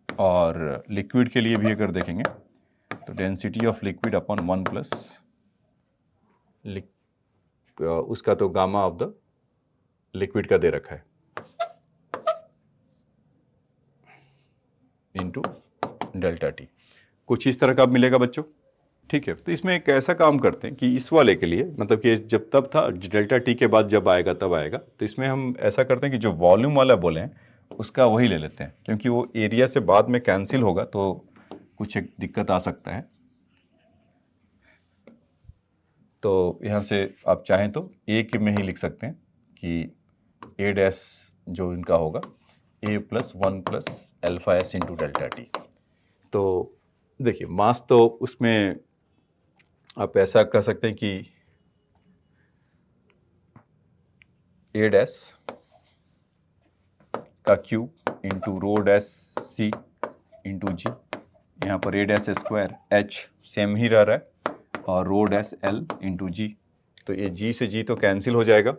और लिक्विड के लिए भी अगर देखेंगे तो density of liquid upon 1 plus उसका तो गामा ऑफ द लिक्विड का दे रखा है इंटू डेल्टा टी, कुछ इस तरह का मिलेगा बच्चों, ठीक है। तो इसमें एक ऐसा काम करते हैं कि इस वाले के लिए, मतलब कि जब तब था डेल्टा टी के बाद जब आएगा तब आएगा, तो इसमें हम ऐसा करते हैं कि जो वॉल्यूम वाला बोले हैं उसका वही ले लेते हैं, क्योंकि वो एरिया से बाद में कैंसिल होगा तो कुछ एक दिक्कत आ सकता है। तो यहाँ से आप चाहें तो ए के में ही लिख सकते हैं कि ए डैश जो इनका होगा A plus 1 plus alpha S into delta T. तो देखिए मास तो उसमें आप ऐसा कह सकते हैं कि ए डैश का cube into rho dash C into जी, यहाँ पर ए डैश स्क्वायर एच सेम ही रह रहा है और rho dash L into G, तो ये जी से जी तो कैंसिल हो जाएगा।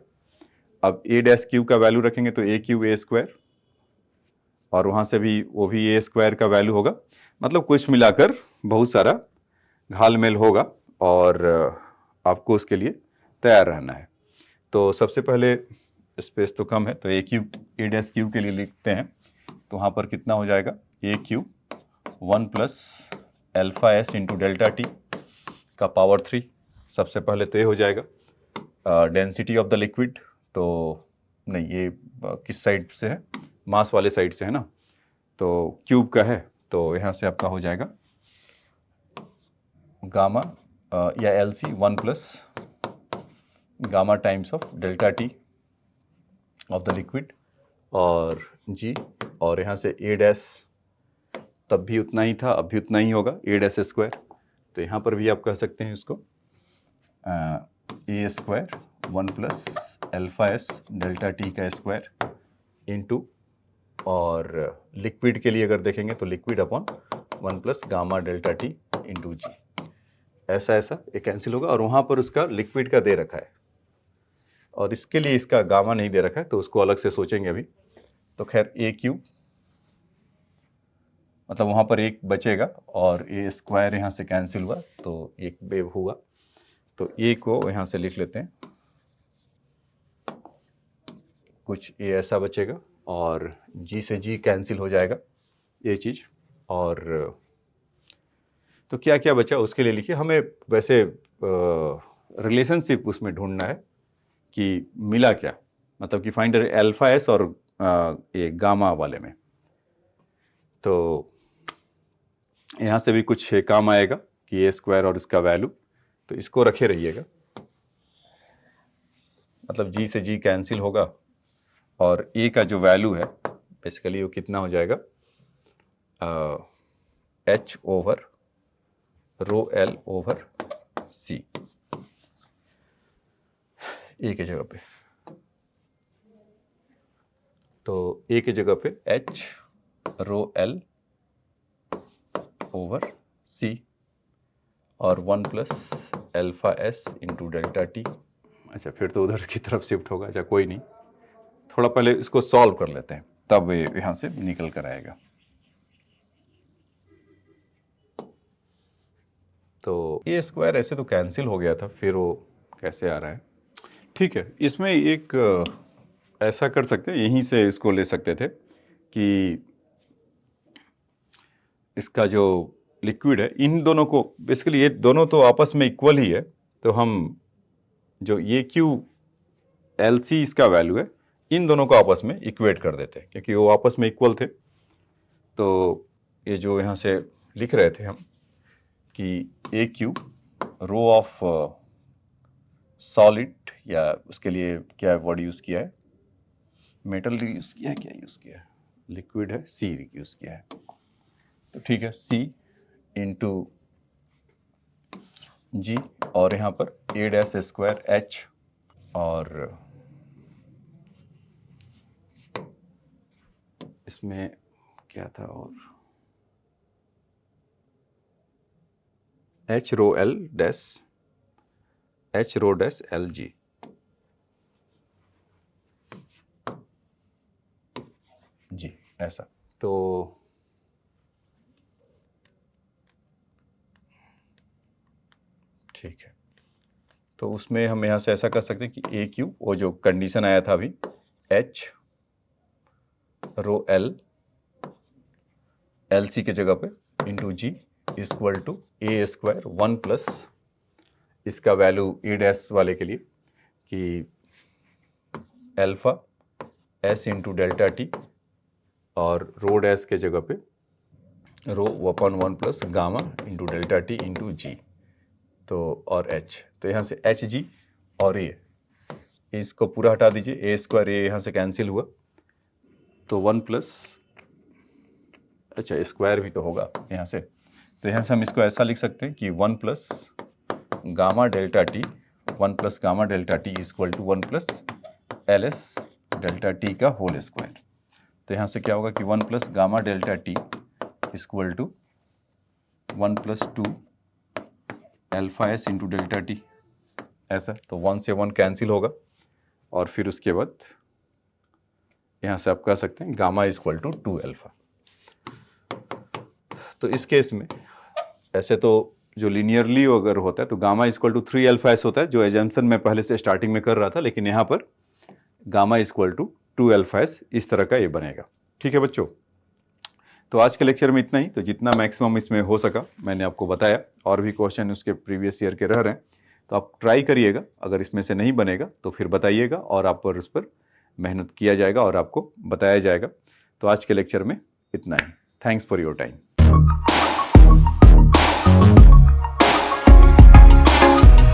अब ए डैश क्यूब का वैल्यू रखेंगे तो ए क्यूब ए स्क्वायर, और वहाँ से भी वो भी ए स्क्वायर का वैल्यू होगा, मतलब कुछ मिलाकर बहुत सारा घालमेल होगा और आपको उसके लिए तैयार रहना है। तो सबसे पहले स्पेस तो कम है तो ए क्यूब ए डैश क्यूब के लिए लिखते हैं, तो वहाँ पर कितना हो जाएगा, A cube 1 plus alpha S into delta T का पावर 3, सबसे पहले तो ये हो जाएगा। डेंसिटी ऑफ द लिक्विड तो नहीं, ये किस साइड से है, मास वाले साइड से है ना, तो क्यूब का है तो यहाँ से आपका हो जाएगा गामा या L C 1 plus gamma times of delta T of the liquid और जी, और यहाँ से ए डैश तब भी उतना ही था अब भी उतना ही होगा ए डैश स्क्वायर, तो यहाँ पर भी आप कह सकते हैं इसको A square 1 plus alpha S delta T का स्क्वायर इंटू, और लिक्विड के लिए अगर देखेंगे तो liquid upon 1 plus gamma delta T into G, ऐसा ऐसा ये कैंसिल होगा, और वहाँ पर उसका लिक्विड का दे रखा है और इसके लिए इसका गामा नहीं दे रखा है तो उसको अलग से सोचेंगे अभी। तो खैर ए क्यूब, मतलब वहाँ पर एक बचेगा और ए स्क्वायर यहाँ से कैंसिल हुआ तो एक वेव हुआ, तो ए को यहाँ से लिख लेते हैं, कुछ ए ऐसा बचेगा और जी से जी कैंसिल हो जाएगा ये चीज़, और तो क्या क्या बचा उसके लिए लिखिए। हमें वैसे रिलेशनशिप उसमें ढूंढना है कि मिला क्या, मतलब कि फाइंड अल्फा एस और ये गामा वाले में, तो यहाँ से भी कुछ काम आएगा कि ए स्क्वायर और इसका वैल्यू, तो इसको रखे रहिएगा। मतलब जी से जी कैंसिल होगा और ए का जो वैल्यू है बेसिकली वो कितना हो जाएगा, H over rho L over C, A के जगह पे। तो ए के जगह पे H rho L over C और 1 plus alpha S into delta T. अच्छा, फिर तो उधर की तरफ शिफ्ट होगा। अच्छा कोई नहीं, थोड़ा पहले इसको सॉल्व कर लेते हैं तब यहाँ से निकल कर आएगा। तो ए स्क्वायर ऐसे तो कैंसिल हो गया था, फिर वो कैसे आ रहा है। ठीक है, इसमें एक ऐसा कर सकते हैं, यहीं से इसको ले सकते थे कि इसका जो लिक्विड है इन दोनों को, बेसिकली ये दोनों तो आपस में इक्वल ही है, तो हम जो ये क्यू एल सी इसका वैल्यू है इन दोनों को आपस में इक्वेट कर देते हैं क्योंकि वो आपस में इक्वल थे। तो ये जो यहाँ से लिख रहे थे हम कि ए क्यू रो ऑफ सॉलिड, या उसके लिए क्या वर्ड यूज़ किया है, मेटल यूज़ किया है, क्या यूज़ किया है, लिक्विड है, सी यूज़ किया है। तो ठीक है, सी इंटू जी और यहाँ पर ए डैश स्क्वायर एच और इसमें क्या था और H rho dash L G. G ऐसा। तो ठीक है, तो उसमें हम यहाँ से ऐसा कर सकते हैं कि ए क्यू, वो जो कंडीशन आया था अभी, एच रो एल सी के जगह पे into ji equal to A square 1 plus इसका वैल्यू ए डैश वाले के लिए कि alpha S into delta T और रो डैश के जगह पे rho upon 1 plus gamma into delta T into G, तो और एच, तो यहाँ से एच जी और ए, इसको पूरा हटा दीजिए, ए स्क्वायर ए यहाँ से कैंसिल हुआ तो 1 प्लस, अच्छा स्क्वायर भी तो होगा यहाँ से, तो यहाँ से हम इसको ऐसा लिख सकते हैं कि 1 plus gamma delta T, 1 plus gamma delta T equal to 1 plus L S delta T का होल स्क्वायर। तो यहाँ से क्या होगा कि 1 plus gamma delta T equal to 1 plus 2 alpha S into delta T, ऐसा। तो 1 से 1 कैंसिल होगा और फिर उसके बाद यहाँ से आप कह सकते हैं गामा इक्वल टू 2 एल्फा। तो इस केस में ऐसे तो जो लीनियरली अगर होता है तो gamma equal to 3 alpha S होता है, जो एजम्पशन मैं पहले से स्टार्टिंग में कर रहा था, लेकिन यहाँ पर gamma equal to 2 alpha S इस तरह का ये बनेगा। ठीक है बच्चों, तो आज के लेक्चर में इतना ही। तो जितना मैक्सिमम इसमें हो सका मैंने आपको बताया, और भी क्वेश्चन उसके प्रीवियस ईयर के रह रहे हैं तो आप ट्राई करिएगा, अगर इसमें से नहीं बनेगा तो फिर बताइएगा और आप पर उस पर मेहनत किया जाएगा और आपको बताया जाएगा। तो आज के लेक्चर में इतना ही। Thanks for your time.